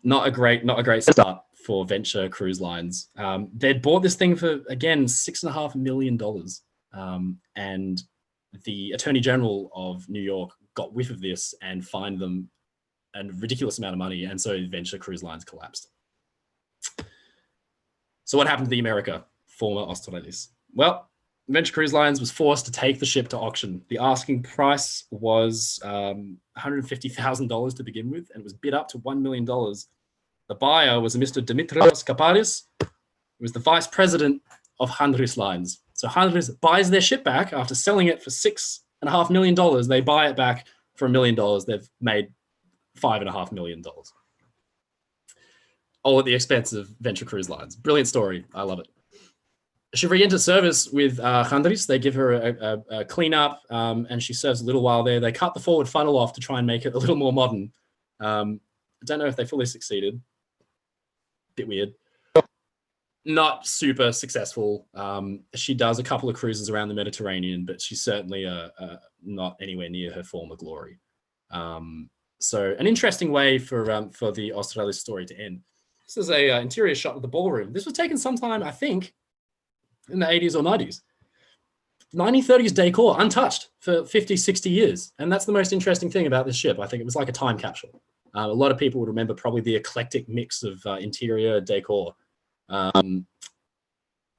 Not a great start for Venture Cruise Lines. They'd bought this thing for, again, $6.5 million. And the Attorney General of New York got whiff of this and fined them a ridiculous amount of money. And so Venture Cruise Lines collapsed. So what happened to the America, former Australis? Well, Venture Cruise Lines was forced to take the ship to auction. The asking price was $150,000 to begin with, and it was bid up to $1 million. The buyer was a Mr. Dimitrios Patris, who was the vice president of Chandris Lines. So Chandris buys their ship back after selling it for $6.5 million. They buy it back for $1 million. They've made $5.5 million. All at the expense of Venture Cruise Lines. Brilliant story. I love it. She re-enters service with Chandris. They give her a clean-up, and she serves a little while there. They cut the forward funnel off to try and make it a little more modern. I don't know if they fully succeeded. Bit weird. Not super successful. She does a couple of cruises around the Mediterranean, but she's certainly not anywhere near her former glory. So an interesting way for the Australis story to end. This is a interior shot of the ballroom. This was taken sometime, I think, in the 80s or 90s. 1930s decor, untouched for 50, 60 years. And that's the most interesting thing about this ship. I think it was like a time capsule. A lot of people would remember probably the eclectic mix of interior decor.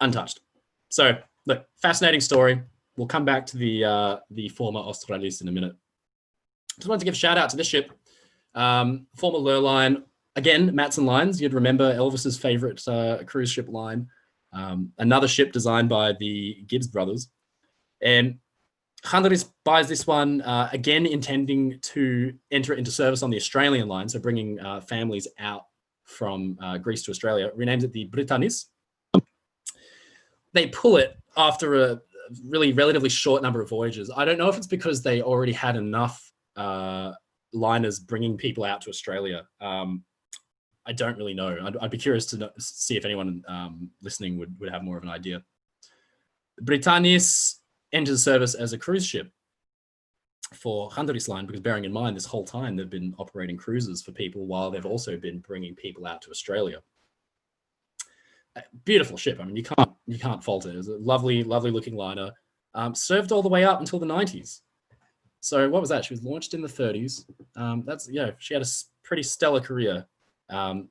Untouched. So, look, fascinating story. We'll come back to the former Australis in a minute. Just wanted to give a shout out to this ship. Former Lure line, again, Matson Lines. You'd remember Elvis's favorite cruise ship line. Another ship designed by the Gibbs brothers. And Chandris buys this one, again, intending to enter it into service on the Australian line, so bringing families out from Greece to Australia, renames it the Britanis. They pull it after a really relatively short number of voyages. I don't know if it's because they already had enough liners bringing people out to Australia. I don't really know. I'd be curious to see if anyone listening would have more of an idea. Britanis enters service as a cruise ship for Chandris Line, because bearing in mind this whole time they've been operating cruises for people while they've also been bringing people out to Australia. Beautiful ship. I mean, you can't fault it. It's a lovely looking liner. Served all the way up until the 90s. So what was that? She was launched in the 30s. She had a pretty stellar career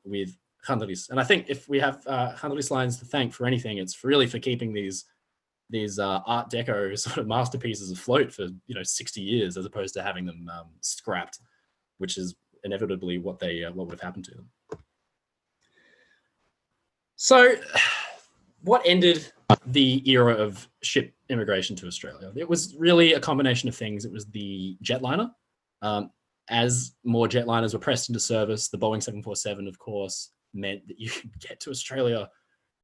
with Chandris. And I think if we have Chandris Lines to thank for anything, it's really for keeping these Art Deco sort of masterpieces afloat for 60 years, as opposed to having them scrapped, which is inevitably what would have happened to them. So, what ended the era of ship immigration to Australia? It was really a combination of things. It was the jetliner. As more jetliners were pressed into service, the Boeing 747, of course, meant that you could get to Australia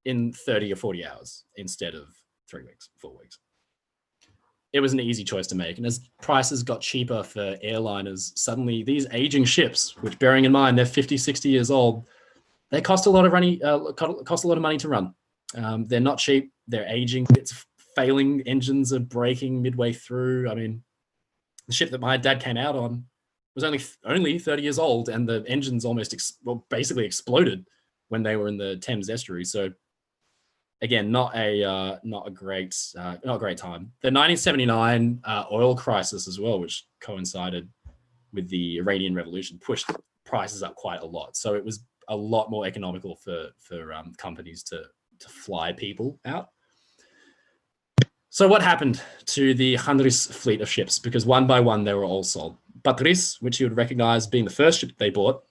in 30 or 40 hours instead of 3 weeks, 4 weeks. it was an easy choice to make. And as prices got cheaper for airliners, suddenly these aging ships, which bearing in mind they're 50, 60 years old, they cost a lot of money. Cost a lot of money to run. They're not cheap. They're aging. It's failing. Engines are breaking midway through. I mean, the ship that my dad came out on was only 30 years old, and the engines almost basically exploded when they were in the Thames estuary. So again, not a great time. The 1979 oil crisis as well, which coincided with the Iranian Revolution, pushed prices up quite a lot. So it was a lot more economical for companies to fly people out. So what happened to the Chandris fleet of ships? Because one by one, they were all sold. Patris, which you would recognize being the first ship they bought,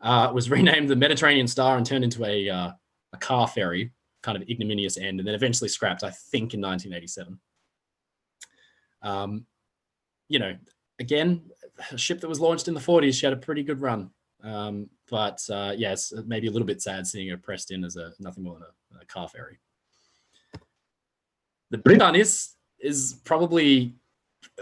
was renamed the Mediterranean Star and turned into a car ferry, kind of ignominious end, and then eventually scrapped, I think, in 1987. Again, a ship that was launched in the 40s, she had a pretty good run. But yes, maybe a little bit sad seeing her pressed in as nothing more than a car ferry. The Britanis is probably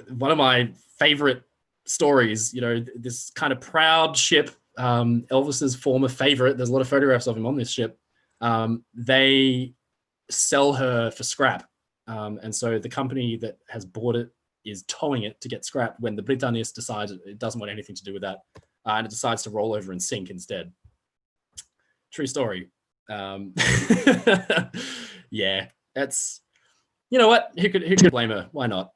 one of my favorite stories. This kind of proud ship, Elvis's former favorite. There's a lot of photographs of him on this ship. They sell her for scrap. And so the company that has bought it is towing it to get scrapped when the Britanis decides it doesn't want anything to do with that. And it decides to roll over and sink instead. True story. Yeah, that's, you know what? Who could blame her? Why not?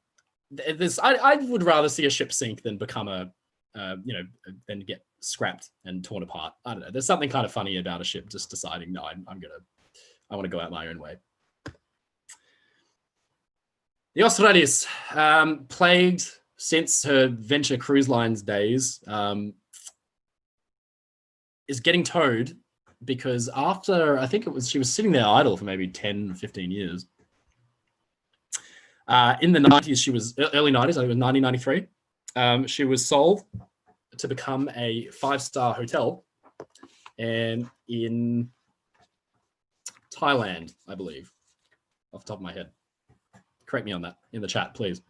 I would rather see a ship sink than become than get scrapped and torn apart. I don't know. There's something kind of funny about a ship just deciding, no, I want to go out my own way. The Australis, plagued since her Venture Cruise Lines days, is getting towed because after, I think she was sitting there idle for maybe 10, 15 years. In the 90s, early 90s, I think it was 1993, she was sold to become a 5-star hotel and in Thailand, I believe, off the top of my head. Correct me on that in the chat, please.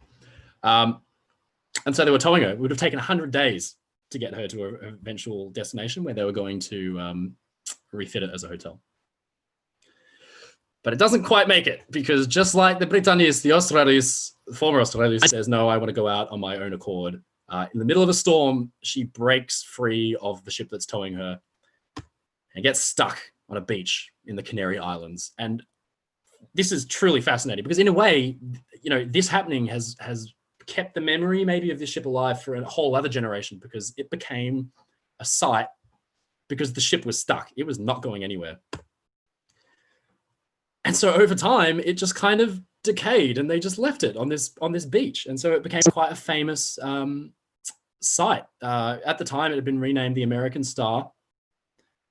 And so they were towing her. It would have taken 100 days to get her to an eventual destination where they were going to refit it as a hotel. But it doesn't quite make it because just like the Britanis, the Australis, the former Australis says, no, I want to go out on my own accord. In the middle of a storm, she breaks free of the ship that's towing her and gets stuck on a beach in the Canary Islands. And this is truly fascinating because in a way, this happening has kept the memory maybe of this ship alive for a whole other generation because it became a site because the ship was stuck. It was not going anywhere. And so over time, it just kind of decayed and they just left it on this beach. And so it became quite a famous site. At the time, it had been renamed the American Star.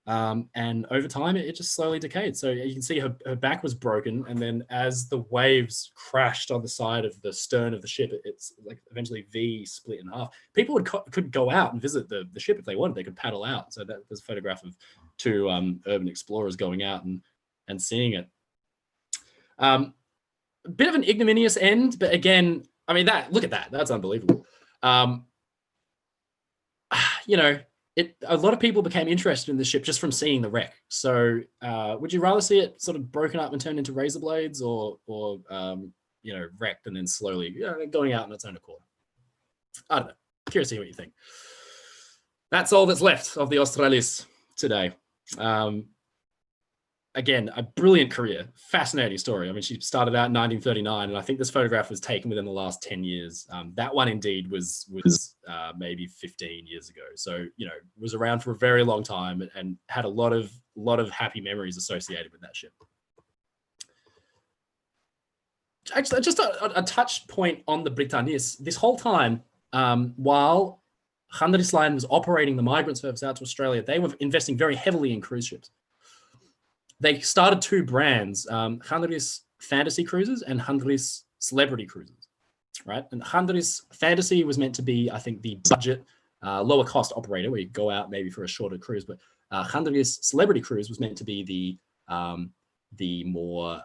And over time, it just slowly decayed. So you can see her back was broken. And then as the waves crashed on the side of the stern of the ship, it's like eventually V split in half. People could go out and visit the ship if they wanted. They could paddle out. So there's a photograph of two urban explorers going out and seeing it. A bit of an ignominious end, but again, I mean, look at that. That's unbelievable. A lot of people became interested in the ship just from seeing the wreck. So would you rather see it sort of broken up and turned into razor blades or wrecked and then slowly going out on its own accord? I don't know. Curious to hear what you think. That's all that's left of the Australis today. Again, a brilliant career, fascinating story. I mean, she started out in 1939, and I think this photograph was taken within the last 10 years. That one indeed was maybe 15 years ago. So, was around for a very long time and had a lot of happy memories associated with that ship. Actually, just a touch point on the Britanis. This whole time, while Chandris Line was operating the migrant service out to Australia, they were investing very heavily in cruise ships. They started two brands, Chandris Fantasy Cruises and Chandris Celebrity Cruises, right? And Chandris Fantasy was meant to be, I think, the budget, lower cost operator where you go out maybe for a shorter cruise, but Chandris Celebrity Cruise was meant to be the more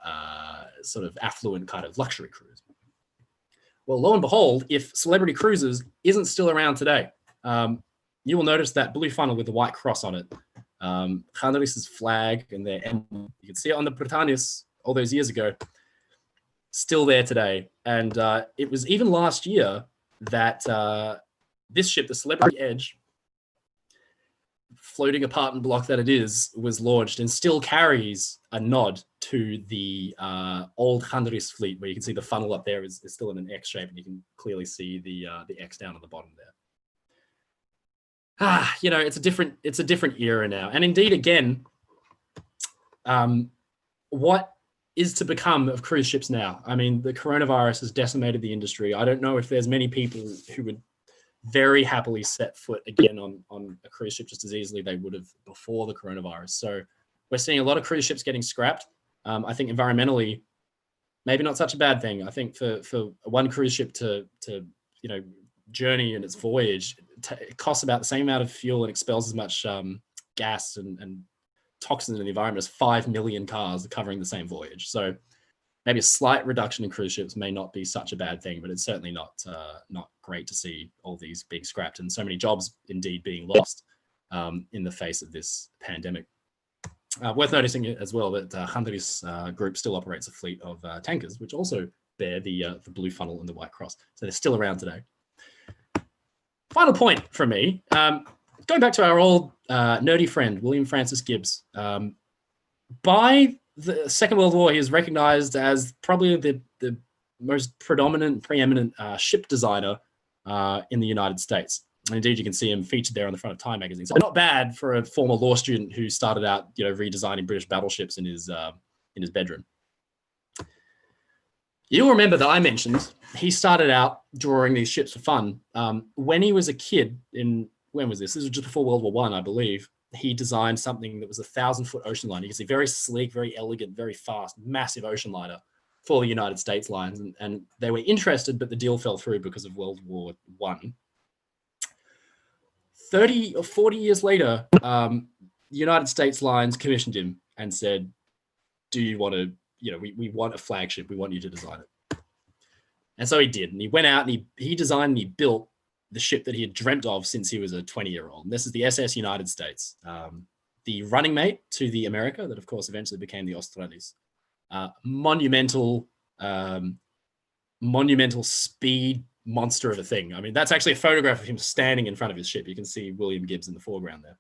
sort of affluent kind of luxury cruise. Well, lo and behold, if Celebrity Cruises isn't still around today, you will notice that blue funnel with the white cross on it. Chandris's flag and their emblem. You can see it on the Britanis all those years ago. Still there today. And it was even last year that this ship, the Celebrity Edge, floating apartment block that it is, was launched and still carries a nod to the old Chandris fleet, where you can see the funnel up there is still in an X shape, and you can clearly see the X down on the bottom there. You know, it's a different era now. And indeed, again, what is to become of cruise ships now? I mean, the coronavirus has decimated the industry. I don't know if there's many people who would very happily set foot again on a cruise ship just as easily they would have before the coronavirus. So we're seeing a lot of cruise ships getting scrapped. I think environmentally, maybe not such a bad thing. I think for one cruise ship to you know, journey in its voyage, it costs about the same amount of fuel and expels as much gas and toxins in the environment as 5 million cars covering the same voyage. So maybe a slight reduction in cruise ships may not be such a bad thing, but it's certainly not great to see all these being scrapped and so many jobs indeed being lost in the face of this pandemic. Worth noticing as well that Chandris Group still operates a fleet of tankers, which also bear the blue funnel and the white cross. So they're still around today. Final point from me, going back to our old nerdy friend, William Francis Gibbs. By the Second World War, he is recognized as probably the most preeminent ship designer in the United States. And indeed, you can see him featured there on the front of Time magazine. So not bad for a former law student who started out, you know, redesigning British battleships in his bedroom. You'll remember that I mentioned he started out drawing these ships for fun. When he was a kid, when was this? This was just before World War I, I believe. He designed something that was a 1,000-foot ocean liner. You can see very sleek, very elegant, very fast, massive ocean liner for the United States lines. And they were interested, but the deal fell through because of World War I. 30 or 40 years later, the United States lines commissioned him and said, do you want to, you know, we want a flagship. We want you to design it. And so he did. And he went out and he designed and he built the ship that he had dreamt of since he was a 20-year-old. And this is the SS United States, the running mate to the America that, of course, eventually became the Australis. Monumental speed monster of a thing. I mean, that's actually a photograph of him standing in front of his ship. You can see William Gibbs in the foreground there.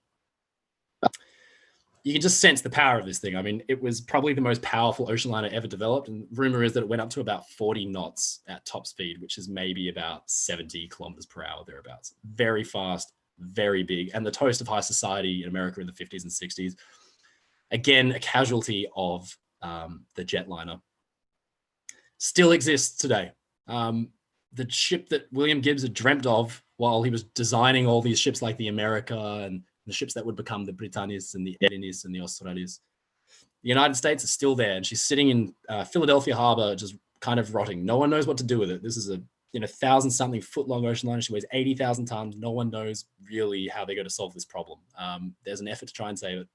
You can just sense the power of this thing. I mean, it was probably the most powerful ocean liner ever developed. And rumor is that it went up to about 40 knots at top speed, which is maybe about 70 kilometers per hour, thereabouts. Very fast, very big, and the toast of high society in America in the 50s and 60s. Again, a casualty of the jetliner. Still exists today. The ship that William Gibbs had dreamt of while he was designing all these ships like the America and the ships that would become the Britanis and the Ellinis and the Australis. The United States is still there, and she's sitting in Philadelphia Harbor, just kind of rotting. No one knows what to do with it. This is a 1,000-something foot long ocean liner. She weighs 80,000 tons. No one knows really how they're going to solve this problem. There's an effort to try and save it,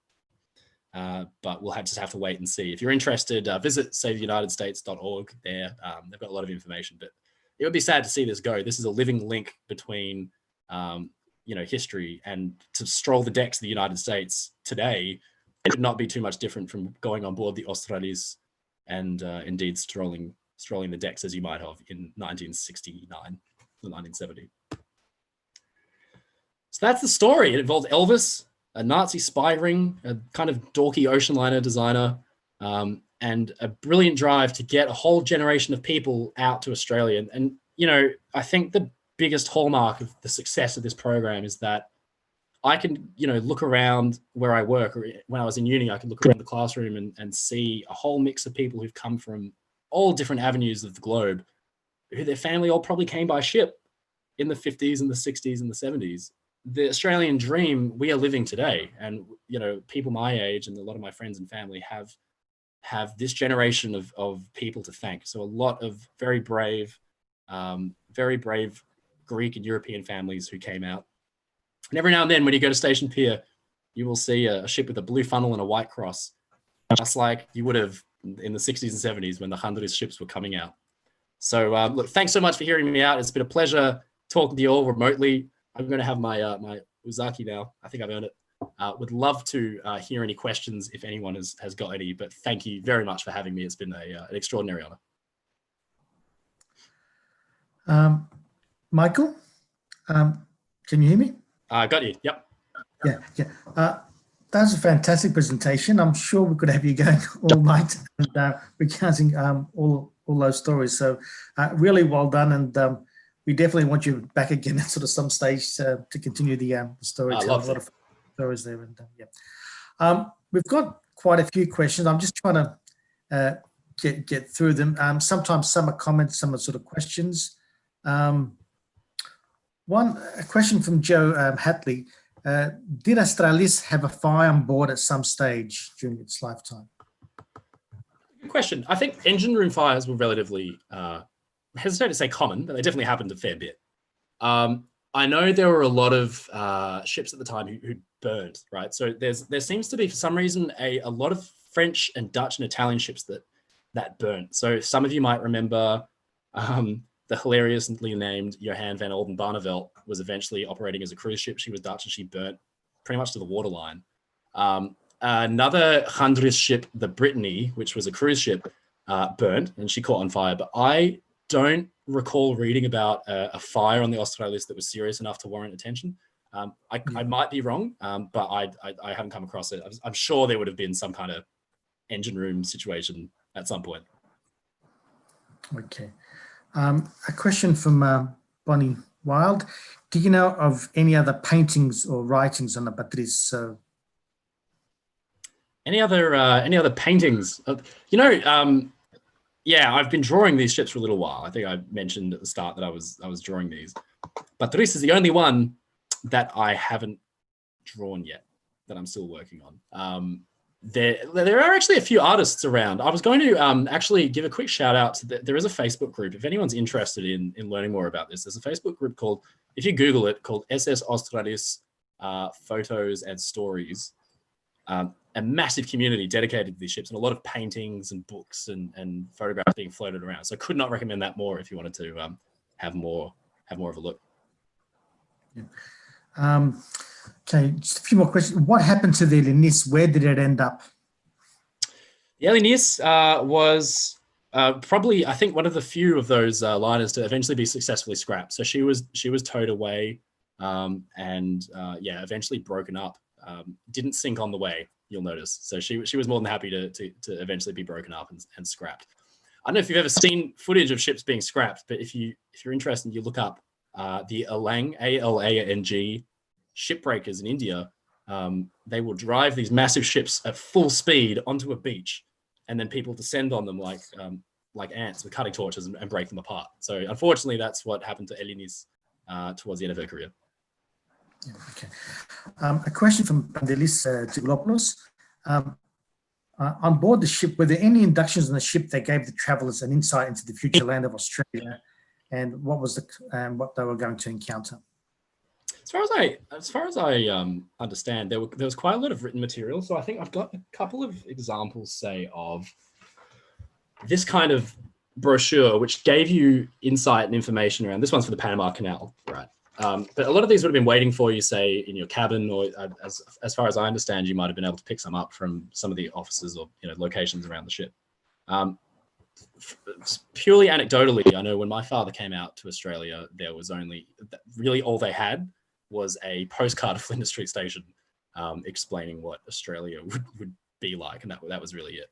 but we'll just have to wait and see. If you're interested, visit savetheunitedstates.org. There, they've got a lot of information. But it would be sad to see this go. This is a living link between history, and to stroll the decks of the United States today, it would not be too much different from going on board the Australis and indeed strolling the decks as you might have in 1969 or 1970. So that's the story. It involved Elvis, a Nazi spy ring, a kind of dorky ocean liner designer, and a brilliant drive to get a whole generation of people out to Australia. And I think the biggest hallmark of the success of this program is that I can, look around where I work, or when I was in uni, I could look around the classroom and see a whole mix of people who've come from all different avenues of the globe, who their family all probably came by ship in the 50s and the 60s and the 70s. The Australian dream we are living today. And, people my age and a lot of my friends and family have this generation of people to thank. So a lot of very brave Greek and European families who came out. And every now and then when you go to Station Pier, you will see a ship with a blue funnel and a white cross, just like you would have in the 60s and 70s when the Chandris ships were coming out. So look, thanks so much for hearing me out. It's been a pleasure talking to you all remotely. I'm going to have my my Uzaki now. I think I've earned it. Would love to hear any questions if anyone has got any, but thank you very much for having me. It's been an extraordinary honor. Michael, can you hear me? Got you. Yep. Yeah. That was a fantastic presentation. I'm sure we could have you going all night and recounting all those stories. So really well done, and we definitely want you back again at sort of some stage to continue the story. A lot of stories there, and we've got quite a few questions. I'm just trying to get through them. Sometimes some are comments, some are sort of questions. A question from Joe Hatley. Did Australis have a fire on board at some stage during its lifetime? Good question. I think engine room fires were relatively, hesitate to say common, but they definitely happened a fair bit. I know there were a lot of ships at the time who burned, right? So there seems to be, for some reason, a lot of French and Dutch and Italian ships that burnt. So some of you might remember the hilariously named Johan van Oldenbarnevelt was eventually operating as a cruise ship. She was Dutch and she burnt pretty much to the waterline. Another Chandris ship, the Brittany, which was a cruise ship, burnt and she caught on fire. But I don't recall reading about a fire on the Australis that was serious enough to warrant attention. I might be wrong, but I haven't come across it. I'm sure there would have been some kind of engine room situation at some point. Okay. A question from Bonnie Wild. Do you know of any other paintings or writings on the Patris? So, any other paintings? Yeah, I've been drawing these ships for a little while. I think I mentioned at the start that I was drawing these. Patris is the only one that I haven't drawn yet, that I'm still working on. There are actually a few artists around. I was going to actually give a quick shout out to there is a Facebook group. If anyone's interested in learning more about this, there's a Facebook group called, if you Google it, called SS Australis Photos and Stories. A massive community dedicated to these ships and a lot of paintings and books and photographs being floated around. So I could not recommend that more if you wanted to have more of a look. Yeah. Okay, just a few more questions. What happened to the Ellinis? Where did it end up? The Ellinis was probably, I think, one of the few of those liners to eventually be successfully scrapped. So she was towed away and eventually broken up. Didn't sink on the way, you'll notice. So she was more than happy to eventually be broken up and scrapped. I don't know if you've ever seen footage of ships being scrapped, but if you're interested, you look up the Alang, Alang shipbreakers in India. They will drive these massive ships at full speed onto a beach, and then people descend on them like ants with cutting torches and break them apart. So unfortunately, that's what happened to Ellinis towards the end of her career. Yeah, okay. A question from Pandelis Tigolopoulos. On board the ship, were there any inductions on the ship that gave the travellers an insight into the future land of Australia and what they were going to encounter? As far as I understand, there was quite a lot of written material. So I think I've got a couple of examples, say, of this kind of brochure, which gave you insight and information around. This one's for the Panama Canal, right? But a lot of these would have been waiting for you, say, in your cabin, or as far as I understand, you might have been able to pick some up from some of the offices or locations around the ship. Purely anecdotally, I know when my father came out to Australia, there was really all they had was a postcard of Flinders Street Station explaining what Australia would be like, and that was really it.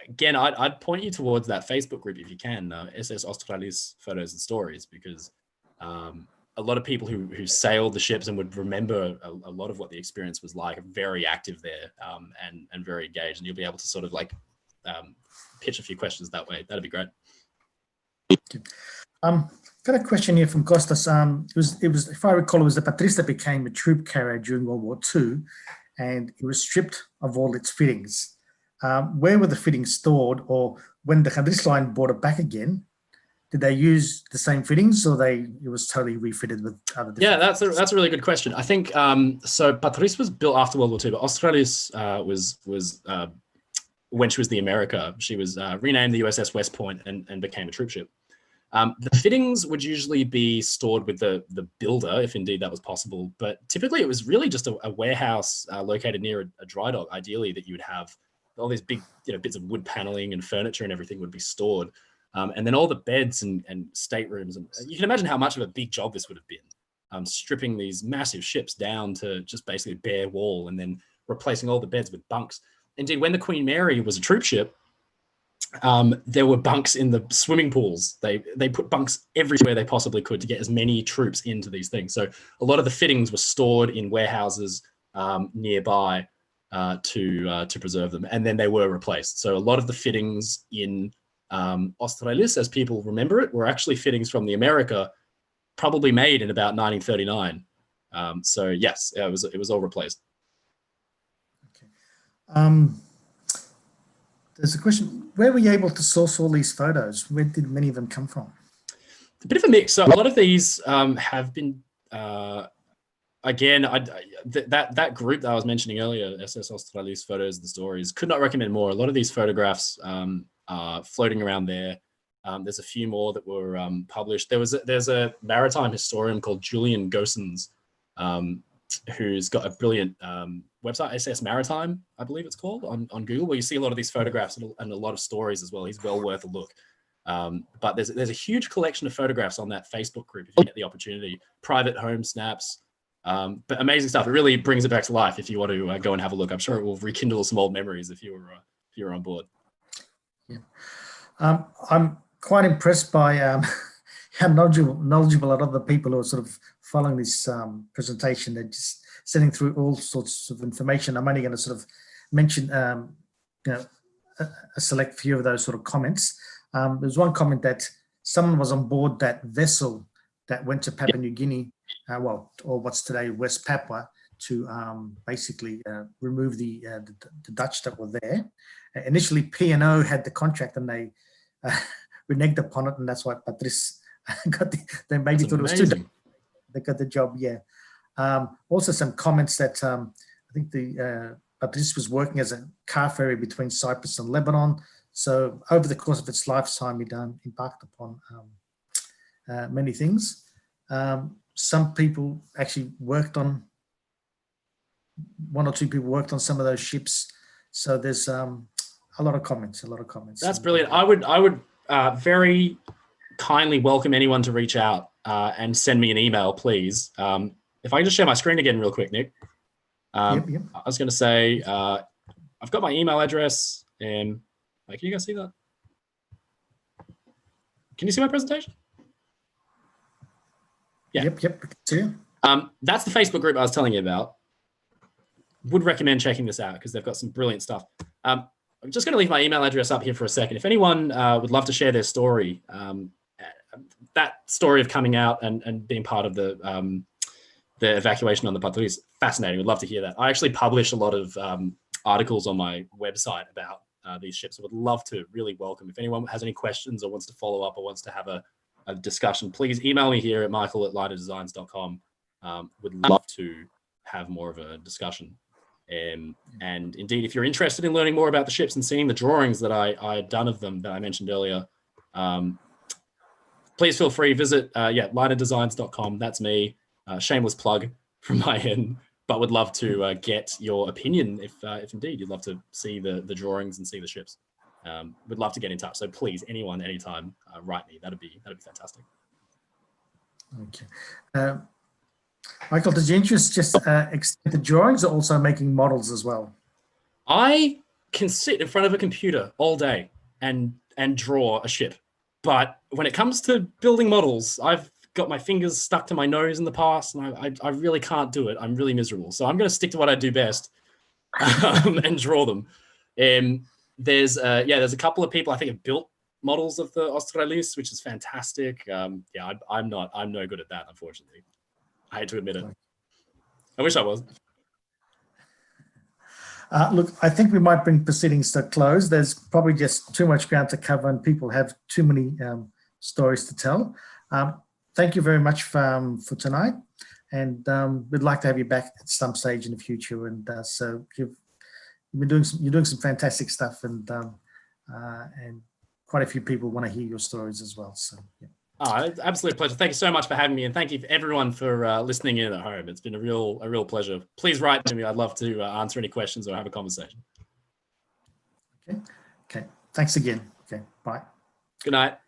Again, I'd point you towards that Facebook group if you can, SS Australis Photos and Stories, because a lot of people who sailed the ships and would remember a lot of what the experience was like are very active there and very engaged, and you'll be able to sort of pitch a few questions that way. That'd be great. Got a question here from Costas. It was, if I recall, it was the Patris that became a troop carrier during World War II, and it was stripped of all its fittings. Where were the fittings stored, or when the Chandris Line brought it back again, did they use the same fittings, or it was totally refitted with other? Yeah, that's a really good question. I think so. Patris was built after World War II, but Australis was when she was the America, she was renamed the USS West Point and became a troop ship. The fittings would usually be stored with the builder, if indeed that was possible. But typically it was really just a warehouse located near a dry dock, ideally, that you would have all these big bits of wood paneling and furniture and everything would be stored. And then all the beds and staterooms. And you can imagine how much of a big job this would have been, stripping these massive ships down to just basically bare wall and then replacing all the beds with bunks. Indeed, when the Queen Mary was a troop ship, there were bunks in the swimming pools. They put bunks everywhere they possibly could to get as many troops into these things. So a lot of the fittings were stored in warehouses nearby to preserve them, and then they were replaced. So a lot of the fittings in Australis, as people remember it, were actually fittings from the America, probably made in about 1939. So yes, it was all replaced. Okay. There's a question, where were you able to source all these photos? Where did many of them come from? A bit of a mix. So a lot of these have been, again, that group that I was mentioning earlier, SS Australis Photos and Stories, could not recommend more. A lot of these photographs are floating around there. There's a few more that were published. There's a maritime historian called Julian Gosens, who's got a brilliant website, SS Maritime, I believe it's called, on Google, where you see a lot of these photographs and a lot of stories as well. He's well worth a look. But there's a huge collection of photographs on that Facebook group if you get the opportunity. Private home snaps, but amazing stuff. It really brings it back to life if you want to go and have a look. I'm sure it will rekindle some old memories if you were on board. Yeah. I'm quite impressed by how knowledgeable a lot of the people who are sort of following this presentation. They're just sending through all sorts of information. I'm only going to sort of mention a select few of those sort of comments. There's one comment that someone was on board that vessel that went to Papua New Guinea, or what's today West Papua, to basically remove the Dutch that were there. Initially, P&O had the contract and they reneged upon it, and that's why Patris got they maybe thought it was too. They got the job, yeah. Also, some comments that I think the Patris was working as a car ferry between Cyprus and Lebanon. So over the course of its lifetime, it embarked upon many things. Some people actually worked on, one or two people worked on some of those ships. So there's a lot of comments, That's brilliant. I would very kindly welcome anyone to reach out and send me an email, please. If I can just share my screen again real quick, Nick. Yep. I was going to say, I've got my email address, and can you guys see that? Can you see my presentation? Yeah. Yep. See. That's the Facebook group I was telling you about. Would recommend checking this out because they've got some brilliant stuff. I'm just going to leave my email address up here for a second. If anyone would love to share their story, that story of coming out and being part of the evacuation on the Patris, fascinating. Would love to hear that. I actually publish a lot of articles on my website about these ships. I would love to really welcome. If anyone has any questions or wants to follow up or wants to have a discussion, please email me here at michael@linerdesigns.com. Would love to have more of a discussion. And indeed, if you're interested in learning more about the ships and seeing the drawings that I had done of them that I mentioned earlier, please feel free, visit linerdesigns.com. That's me. Shameless plug from my end, but would love to get your opinion if indeed you'd love to see the drawings and see the ships. Would love to get in touch. So please, anyone, anytime, write me. That'd be fantastic. Okay. Michael, does your interest just extend the drawings or also making models as well? I can sit in front of a computer all day and draw a ship. But when it comes to building models, I've got my fingers stuck to my nose in the past, and I really can't do it. I'm really miserable. So I'm going to stick to what I do best and draw them. There's a couple of people I think have built models of the Australis, which is fantastic. I'm no good at that, unfortunately. I hate to admit it. I wish I was. Look, I think we might bring proceedings to a close. There's probably just too much ground to cover and people have too many stories to tell. Thank you very much for tonight. And we'd like to have you back at some stage in the future. And so you're doing some fantastic stuff, and quite a few people want to hear your stories as well. So yeah. Oh, it's absolute pleasure. Thank you so much for having me, and thank you everyone for listening in at home. It's been a real pleasure. Please write to me. I'd love to answer any questions or have a conversation. Okay. Thanks again. Okay. Bye. Good night.